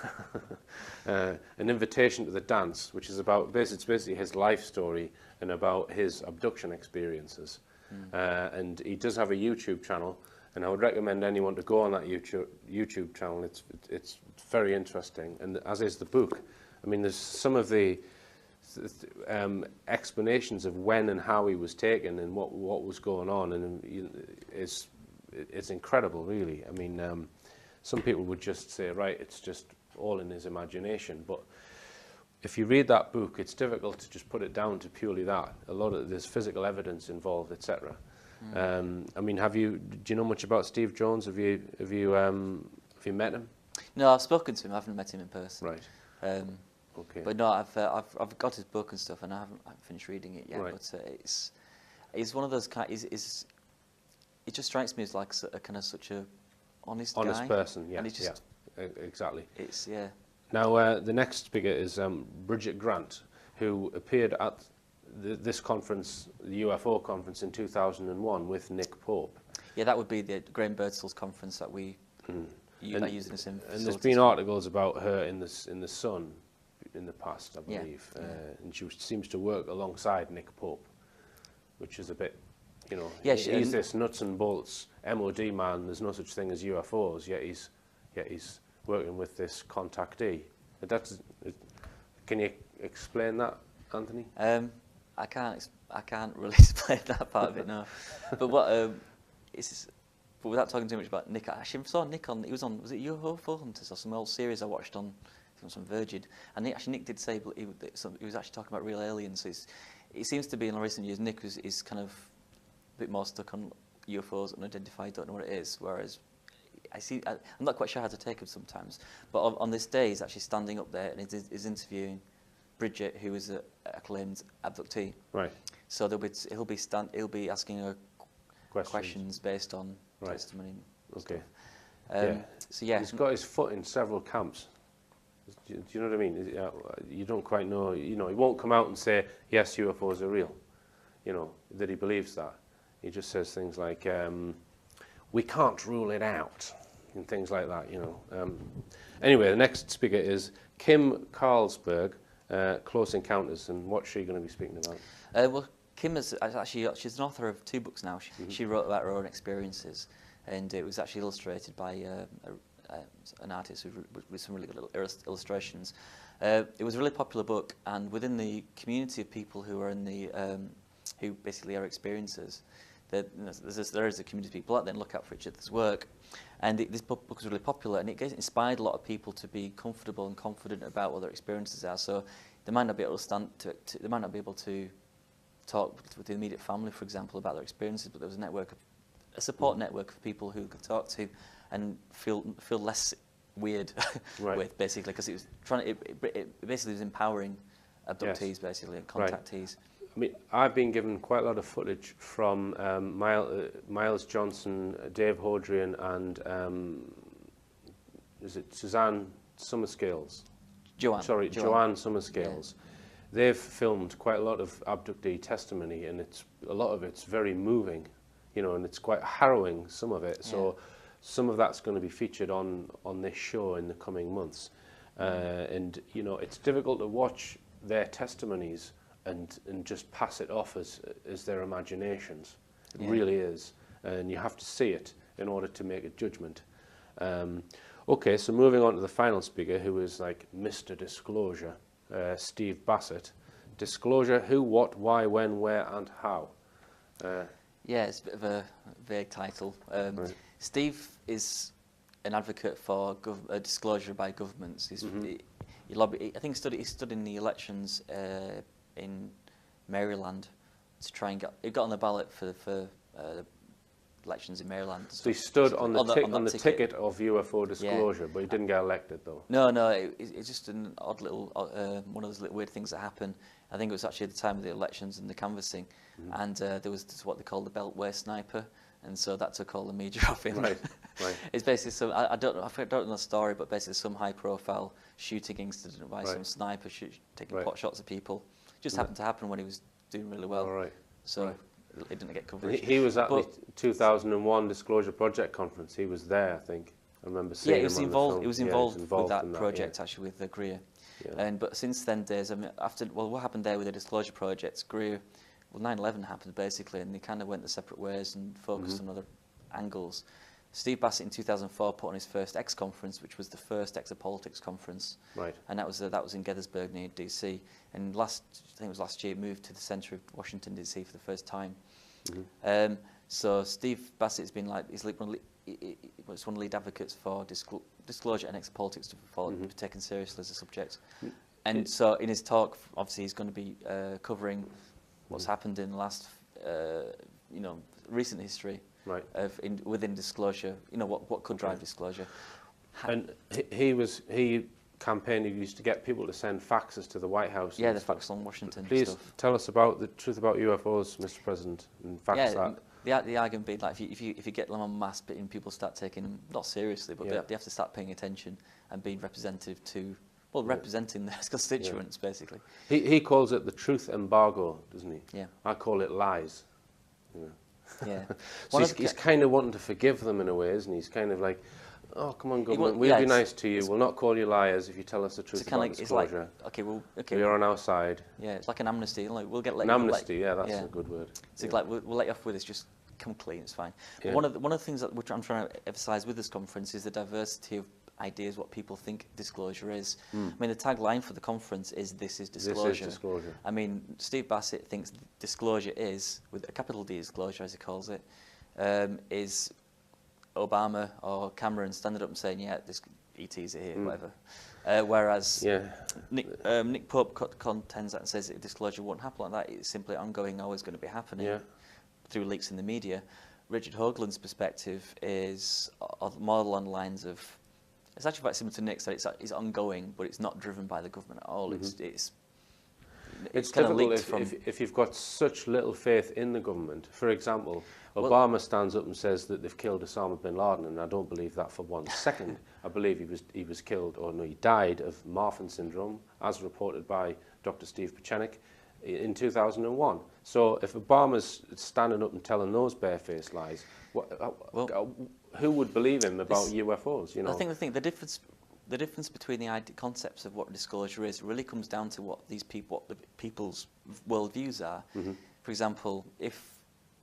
An Invitation to the Dance, which is about, it's basically his life story and about his abduction experiences. And he does have a YouTube channel, and I would recommend anyone to go on that YouTube channel. It's very interesting, and as is the book. I mean, there's some of the explanations of when and how he was taken and what was going on, and it's incredible, really. I mean, some people would just say, right, it's just all in his imagination, but if you read that book, it's difficult to just put it down to purely that. There's physical evidence involved, etc. I mean, do you know much about Steve Jones? Have you met him? No, I've spoken to him. I haven't met him in person. Right. Okay. But no, I've got his book and stuff, and I haven't finished reading it yet. Right. But it's one of those kind. It just strikes me as like a kind of such a honest guy. Person. Yeah. And it's just, yeah. Exactly. It's Now, the next speaker is Bridget Grant, who appeared at this conference, the UFO conference in 2001 with Nick Pope. Yeah, that would be the Graham Birdsall's conference that we are using this in. And there's been articles about her in the Sun in the past, I believe. Yeah. And she seems to work alongside Nick Pope, which is a bit, Yeah, he's this nuts and bolts MOD man. There's no such thing as UFOs, yet he's working with this contactee. Can you explain that, Anthony? I can't really explain that part of it, no. But but without talking too much about Nick, I actually saw Nick was it UFO Hunters or some old series I watched on some Virgin, and Nick did say he was actually talking about real aliens. So it seems to be in recent years Nick is kind of a bit more stuck on UFOs, unidentified, don't know what it is, whereas I'm not quite sure how to take him sometimes, but on this day he's actually standing up there and is interviewing Bridget, who is an acclaimed abductee. Right. So he'll be asking her questions based on testimony. And Okay. stuff. So yeah, he's got his foot in several camps. Do you know what I mean? You don't quite know. He won't come out and say yes, UFOs are real. That he believes that. He just says things like, "We can't rule it out," and things like that. Anyway, the next speaker is Kim Carlsberg, Close Encounters, and what's she going to be speaking about? Well, Kim she's an author of 2 books now. She wrote about her own experiences, and it was actually illustrated by an artist with some really good illustrations. It was a really popular book, and within the community of people who are in the who basically are experiencers, there is a community of people out there and look out for each other's work. And this book was really popular, and it inspired a lot of people to be comfortable and confident about what their experiences are. So they might not be able to talk with the immediate family, for example, about their experiences, but there was a support network of people who could talk to and feel less weird with, basically, because it was it basically was empowering abductees, basically, and contactees. I mean, I've been given quite a lot of footage from Miles Johnson, Dave Hodrian, and is it Suzanne Summerscales? Joanne Summerscales. Yeah. They've filmed quite a lot of abductee testimony, and a lot of it's very moving, and it's quite harrowing, some of it. So some of that's going to be featured on this show in the coming months. And it's difficult to watch their testimonies and just pass it off as their imaginations. It really is, and you have to see it in order to make a judgment. Okay, so moving on to the final speaker, who is like Mr. Disclosure, Steve Bassett. Disclosure: who, what, why, when, where, and how. Yeah, it's a bit of a vague title. Right. Steve is an advocate for disclosure by governments. I think he stood in the elections in Maryland to try and he got on the ballot for elections in Maryland. So he stood on the ticket of UFO disclosure, but he didn't get elected, though. No, it's just an odd little, one of those little weird things that happen. I think it was actually at the time of the elections and the canvassing, and there was what they call the Beltway sniper, and so that took all the media off him. Right. It's basically some, I don't know the story, but basically some high-profile shooting incident by some sniper taking pot shots at people. Just happened to happen when he was doing really well. All right. So it didn't get coverage. He was at the 2001 Disclosure Project conference. He was there, I think. I remember seeing him on the film. He was involved with that project, actually, with Greer. Yeah. But since then days, I mean, what happened there with the Disclosure projects, Greer, 9/11 happened basically, and they kind of went their separate ways and focused on other angles. Steve Bassett in 2004 put on his first X conference, which was the first Exopolitics conference, and that was in Gettysburg near DC. And I think it was last year, it moved to the centre of Washington DC for the first time. So Steve Bassett's been he's one of the lead advocates for disclosure and exopolitics to be taken seriously as a subject. And so in his talk, obviously he's going to be covering what's happened in the last, recent history within disclosure. What could drive disclosure. And he campaigned. He used to get people to send faxes to the White House. Yeah, the fax on Washington. Please stuff. Tell us about the truth about UFOs, Mr. President, and fax that. The argument being, like, if you get them en masse, but people start taking them not seriously, but they have to start paying attention and being representative to, representing their constituents, basically. He calls it the truth embargo, doesn't he? Yeah. I call it lies. Yeah. So he's kind of wanting to forgive them in a way, isn't he? He's kind of like, oh, come on, government, we'll be nice to you. We'll not call you liars if you tell us the truth about disclosure. It's like, okay, we're on our side. Yeah, it's like an amnesty. Like, we'll get an amnesty. That's a good word. It's like we'll let you off with this. Just come clean. It's fine. Yeah. One of the things that I'm trying to emphasise with this conference is the diversity of ideas, what people think disclosure is. I mean, the tagline for the conference is "This is disclosure." This is disclosure. I mean, Steve Bassett thinks disclosure is, with a capital D disclosure as he calls it, is Obama or Cameron standing up and saying, "Yeah, this ETs are here," whatever. Whereas Nick Pope contends that and says that disclosure won't happen like that. It's simply ongoing, always going to be happening through leaks in the media. Richard Hoagland's perspective is more along the lines of, it's actually quite similar to Nick's, that it's ongoing, but it's not driven by the government at all. It's kind of difficult if you've got such little faith in the government. For example, Obama stands up and says that they've killed Osama bin Laden, and I don't believe that for 1 second. I believe he was killed, or no, he died of Marfan syndrome, as reported by Dr. Steve Pieczenik in 2001. So if Obama's standing up and telling those barefaced lies, who would believe him about UFOs? I think the difference between the concepts of what disclosure is really comes down to what the people's worldviews are. For example, if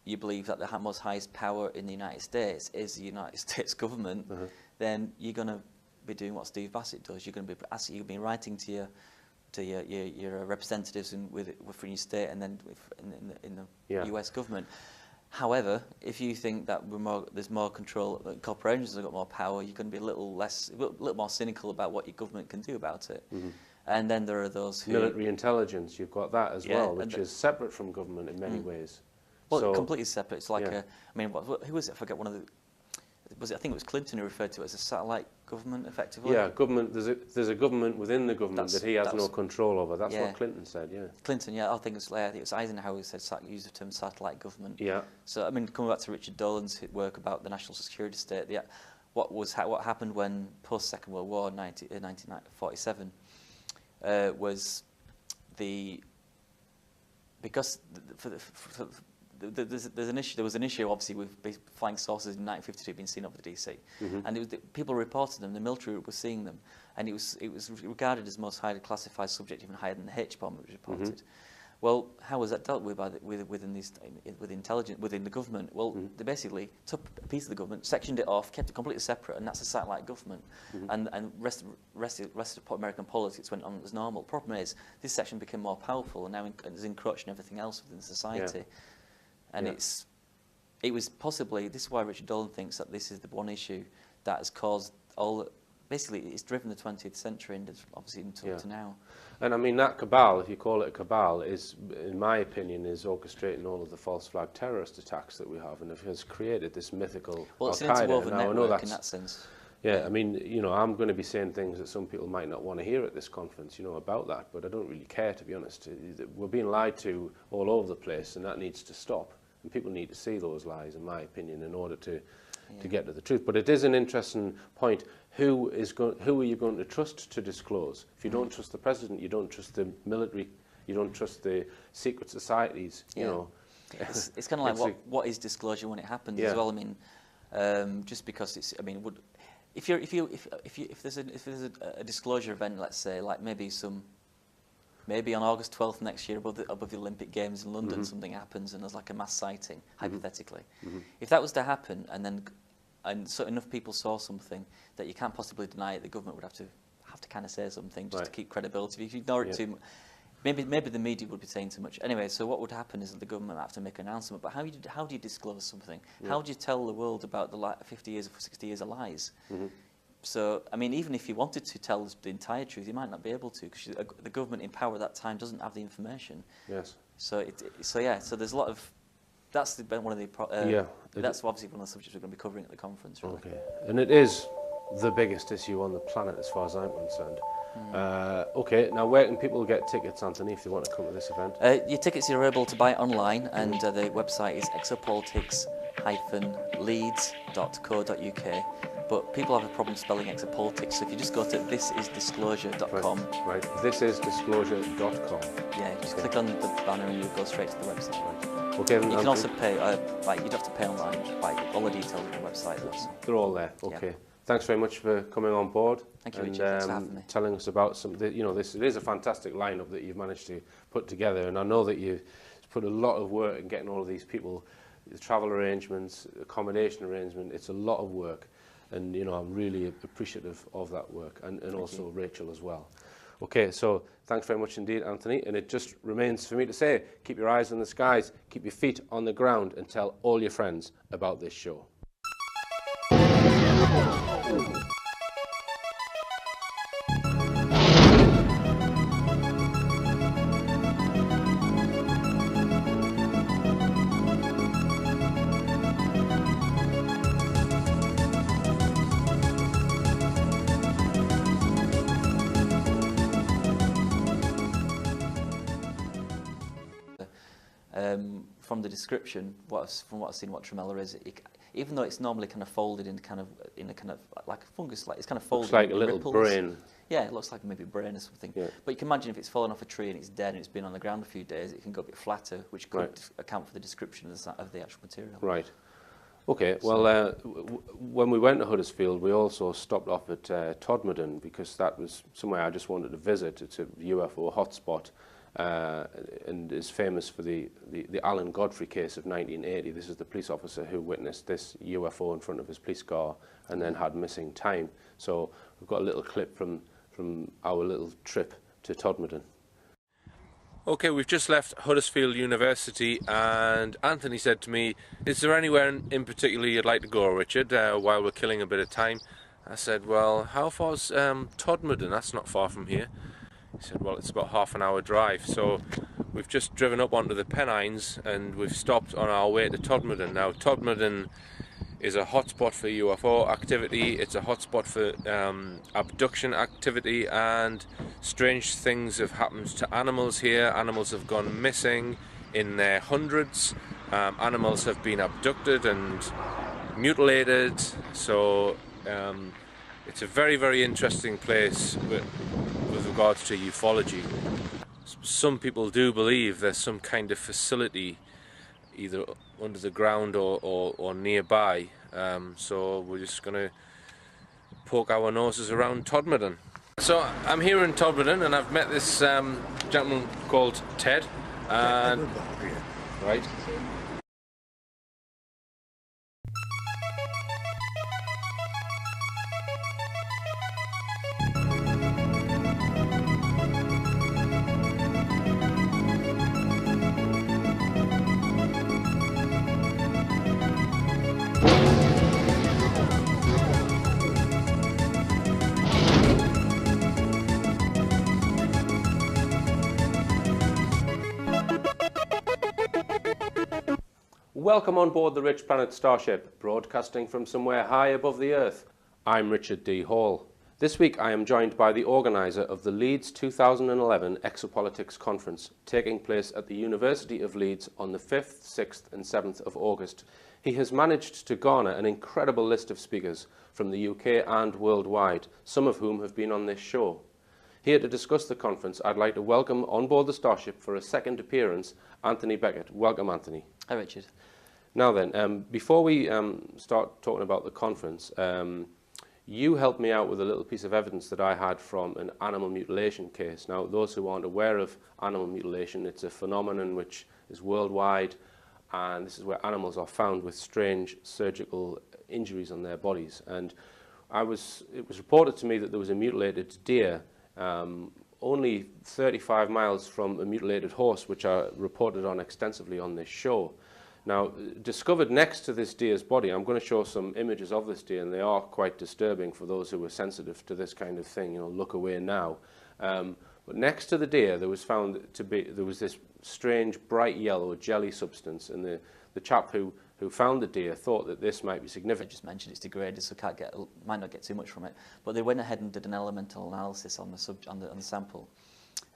you believe that the most highest power in the United States is the United States government, then you're going to be doing what Steve Bassett does. You're going to be asking, you've been writing to your representatives within your state and then in the US government. However, if you think that there's more control, that corporations have got more power, you're going to be a little more cynical about what your government can do about it. And then there are those who... Military intelligence, you've got that as well, which is separate from government in many ways. Well, completely separate. It's like who was it? I forget one of the... I think it was Clinton who referred to it as a satellite government, effectively. Yeah, government. There's a government within the government that he has no control over. That's what Clinton said. Yeah. Clinton. Yeah, I think it was Eisenhower who said used the term satellite government. Yeah. So I mean, coming back to Richard Dolan's work about the national security state, what happened when post Second World War, 1947, was there was an issue, obviously, with flying saucers in 1952 being seen over the DC, and people reported them. The military was seeing them, and it was regarded as the most highly classified subject, even higher than the H bomb, which was reported. Well, how was that dealt with within intelligence, within the government? Well, they basically took a piece of the government, sectioned it off, kept it completely separate, and that's a satellite government. And rest of American politics went on as normal. The problem is this section became more powerful, and now is encroaching everything else within society. Yeah. And it was possibly, this is why Richard Dolan thinks that this is the one issue that has caused all basically it's driven the 20th century and it's obviously until to now. And I mean, that cabal, if you call it a cabal, is, in my opinion, is orchestrating all of the false flag terrorist attacks that we have, and it has created this mythical it's Al-Qaeda. an interwoven Now, I know network that's, in that sense. yeah, I mean, you know, I'm going to be saying things that some people might not want to hear at this conference, you know, about that, but I don't really care, to be honest. We're being lied to all over the place, and that needs to stop. And people need to see those lies, in my opinion, in order to get to the truth. But it is an interesting point. Who are you going to trust to disclose? If you don't trust the president, you don't trust the military, you don't trust the secret societies. You know, it's kind of like what is disclosure when it happens as well. I mean, just because it's, I mean, if there's a disclosure event, let's say, like maybe on August 12th next year above the Olympic Games in London, something happens and there's like a mass sighting, hypothetically. If that was to happen and so enough people saw something that you can't possibly deny it, the government would have to kind of say something just to keep credibility. If you ignore it too much, maybe the media would be saying too much. Anyway, so what would happen is that the government would have to make an announcement. But how do you disclose something? How do you tell the world about the 50 years or 60 years of lies? So, I mean, even if you wanted to tell the entire truth, you might not be able to, because the government in power at that time doesn't have the information. Yes. So, so there's a lot of. That's one of the. That's obviously one of the subjects we're going to be covering at the conference. Really. Okay, and it is the biggest issue on the planet, as far as I'm concerned. Okay, now where can people get tickets, Anthony, if they want to come to this event? Your tickets you're able to buy online, and the website is exopolitics-leeds.co.uk. But people have a problem spelling exopolitics, so if you just go to thisisdisclosure.com. Right, thisisdisclosure.com. Yeah, just click on the banner and you'll go straight to the website. Right. Okay, you can also pay, you'd have to pay online, all the details on the website. They're all there, okay. Yeah. Thanks very much for coming on board. Thank you, Richard. Thanks for having me. Telling us about you know, it is a fantastic lineup that you've managed to put together, and I know that you've put a lot of work in getting all of these people, the travel arrangements, accommodation arrangement. It's a lot of work, and you know, I'm really appreciative of that work, and also Rachel as well. Okay, so thanks very much indeed, Anthony, and it just remains for me to say, keep your eyes on the skies, keep your feet on the ground, and tell all your friends about this show. From the description, from what I've seen, what tremella is, even though it's normally kind of folded in a kind of like a fungus, like it's kind of folded. Looks like a little ripples. brain. Yeah, it looks like maybe a brain or something. Yeah. But you can imagine if it's fallen off a tree and it's dead and it's been on the ground a few days, it can go a bit flatter, which could account for the description of the actual material. Right. Okay. Well, when we went to Huddersfield, we also stopped off at Todmorden, because that was somewhere I just wanted to visit. It's a UFO hotspot. And is famous for the Alan Godfrey case of 1980. This is the police officer who witnessed this UFO in front of his police car and then had missing time. So we've got a little clip from our little trip to Todmorden. Okay, we've just left Huddersfield University, and Anthony said to me, is there anywhere in particular you'd like to go, Richard, while we're killing a bit of time? I said, well, how far's Todmorden? That's not far from here. He said, well, it's about half an hour drive. So we've just driven up onto the Pennines and we've stopped on our way to Todmorden. Now, Todmorden is a hotspot for UFO activity. It's a hotspot for abduction activity, and strange things have happened to animals here. Animals have gone missing in their hundreds. Animals have been abducted and mutilated. So it's a very, very interesting place with regards to ufology. Some people do believe there's some kind of facility either under the ground or nearby, so we're just going to poke our noses around Todmorden. So I'm here in Todmorden and I've met this gentleman called Ted, and right. Welcome on board the RichPlanet starship, broadcasting from somewhere high above the Earth. I'm Richard D. Hall. This week I am joined by the organiser of the Leeds 2011 Exopolitics conference, taking place at the University of Leeds on the 5th, 6th and 7th of August. He has managed to garner an incredible list of speakers from the UK and worldwide, some of whom have been on this show. Here to discuss the conference, I'd like to welcome on board the starship for a second appearance, Anthony Beckett. Welcome, Anthony. Hi, Richard. Now then, before we start talking about the conference, you helped me out with a little piece of evidence that I had from an animal mutilation case. Now, those who aren't aware of animal mutilation, it's a phenomenon which is worldwide, and this is where animals are found with strange surgical injuries on their bodies. And it was reported to me that there was a mutilated deer only 35 miles from a mutilated horse, which are reported on extensively on this show. Now, discovered next to this deer's body, I'm going to show some images of this deer, and they are quite disturbing for those who are sensitive to this kind of thing. You know, look away now. But next to the deer, there was this strange bright yellow jelly substance, and the chap who found the deer thought that this might be significant. I just mentioned it's degraded, so might not get too much from it. But they went ahead and did an elemental analysis on the sample,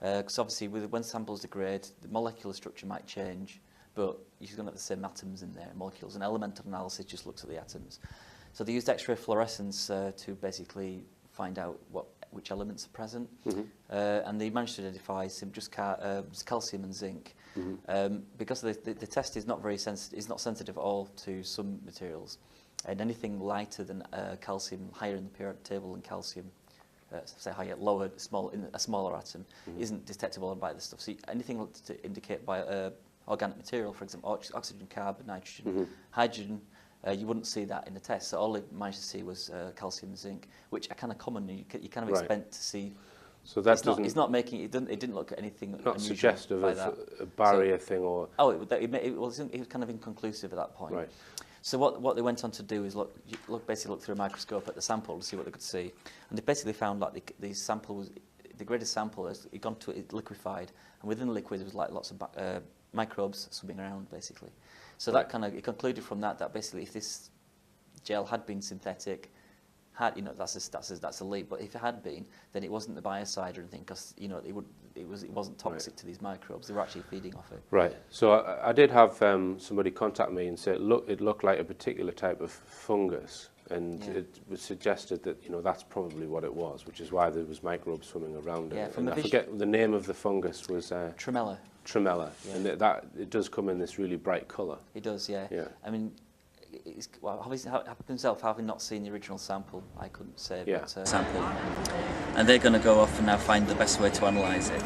because obviously when samples degrade, the molecular structure might change, but you're going to have the same atoms in there, molecules. An elemental analysis just looks at the atoms. So they used X-ray fluorescence to basically find out which elements are present, and they managed to identify just calcium and zinc. Because the test is not very sensitive, is not sensitive at all to some materials, and anything lighter than calcium, higher in the periodic table than calcium, say higher, lower, a smaller atom, isn't detectable by this stuff. So anything to indicate by organic material, for example, oxygen, carbon, nitrogen, hydrogen, you wouldn't see that in the test. So all they managed to see was calcium and zinc, which are kind of common. You kind of expect to see. So that it's not making it didn't look at anything. Not suggestive of a barrier thing or. Oh, it was kind of inconclusive at that point. Right. So what they went on to do is basically look through a microscope at the sample to see what they could see, and they basically found like the sample was the greatest sample as it gone to it liquefied, and within the liquid there was like lots of microbes swimming around basically. So that kind of it concluded from that basically if this gel had been synthetic, that's a leap. But if it had been, then it wasn't the biocide or anything, because it wasn't toxic to these microbes. They were actually feeding off it. Right. So I did have somebody contact me and say, it looked like a particular type of fungus, and it was suggested that that's probably what it was, which is why there was microbes swimming around it. And I forget the name of the fungus was tremella. Tremella, and it does come in this really bright colour. It does, yeah. I mean. Himself, having not seen the original sample, I couldn't say. Yeah. But, sample, and they're going to go off and now find the best way to analyse it.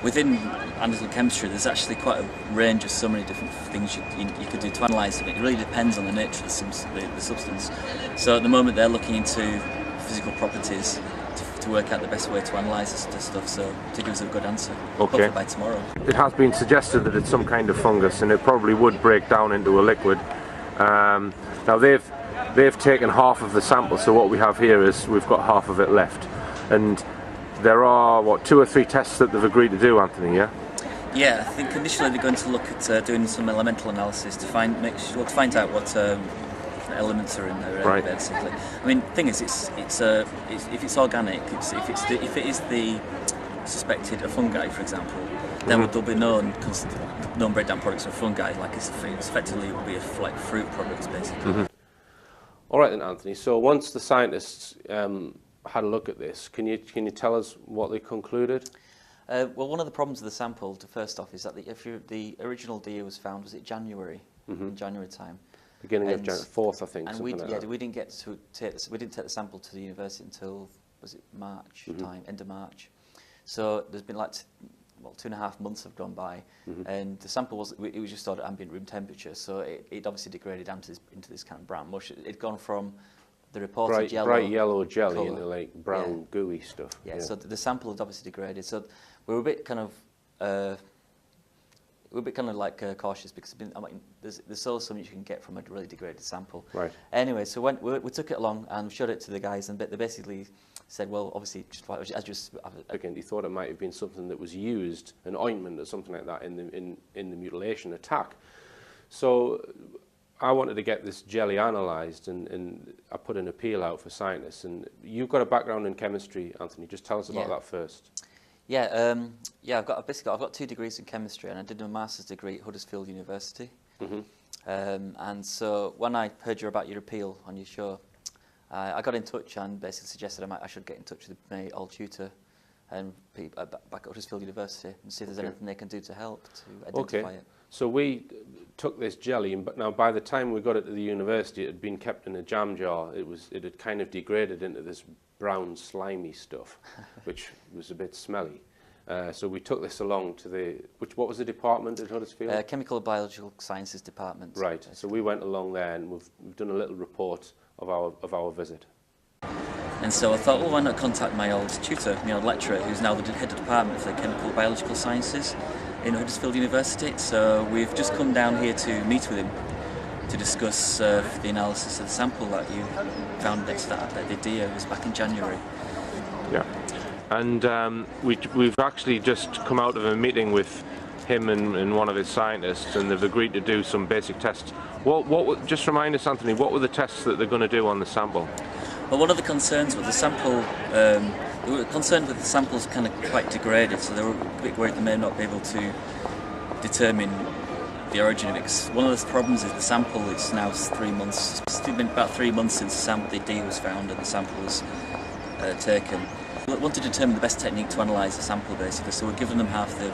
Within analytical chemistry, there's actually quite a range of so many different things you could do to analyse it. It really depends on the nature of the substance. So at the moment, they're looking into physical properties to work out the best way to analyse this stuff, so to give us a good answer. Okay. Hopefully by tomorrow. It has been suggested that it's some kind of fungus, and it probably would break down into a liquid. Now they've taken half of the sample, so what we have here is we've got half of it left, and there are 2 or 3 tests that they've agreed to do, Anthony. Yeah, I think initially they're going to look at doing some elemental analysis to find out what elements are in there, right. Basically. I mean, the thing is, if it's organic, if it is the suspected a fungi, for example, then there'll be known breakdown products of fungi. Like it's effectively it will be like fruit products, basically. All right then, Anthony. So once the scientists had a look at this, can you tell us what they concluded? Well, one of the problems with the sample, first off, is that the original deer was found, was it January, in January time? Beginning of January, 4th, I think. And we didn't get to take the sample to the university until, was it March time, end of March. So there's been like 2.5 months have gone by, and the sample was just stored at ambient room temperature, so it obviously degraded down into this kind of brown mush. It'd gone from the reported bright yellow jelly colour into like brown gooey stuff. Yeah, so the sample had obviously degraded. So we were a bit kind of cautious, because there's so much you can get from a really degraded sample. Right. Anyway, so when we took it along and showed it to the guys, and they basically said, well, obviously, Again, he thought it might have been something that was used, an ointment or something like that, in the mutilation attack. So I wanted to get this jelly analysed, and I put an appeal out for scientists. And you've got a background in chemistry, Anthony. Just tell us about that first. Yeah, I've got 2 degrees in chemistry, and I did a master's degree at Huddersfield University. And so when I heard about your appeal on your show, I got in touch and basically suggested I should get in touch with my old tutor and back at Huddersfield University and see if there's anything they can do to help to identify it. So we took this jelly, but now by the time we got it to the university, it had been kept in a jam jar. It had kind of degraded into this brown slimy stuff, which was a bit smelly. So we took this along to what was the department at Huddersfield? Chemical and Biological Sciences Department. Right. Basically. So we went along there, and we've done a little report of our visit. And so I thought, well, why not contact my old tutor, my old lecturer, who's now the head of department for the Chemical and Biological Sciences in Huddersfield University. So we've just come down here to meet with him to discuss the analysis of the sample that you found next to the deer. It was back in January. Yeah. And we've actually just come out of a meeting with him and one of his scientists, and they've agreed to do some basic tests. Just remind us, Anthony, what were the tests that they're going to do on the sample? Well, one of the concerns with the sample, they were concerned with the samples kind of quite degraded, so they were a bit worried they may not be able to determine the origin of it. One of the problems is the sample, it's now 3 months, it's been about 3 months since the deer was found and the sample was taken. We want to determine the best technique to analyse the sample basically, so we're giving them half the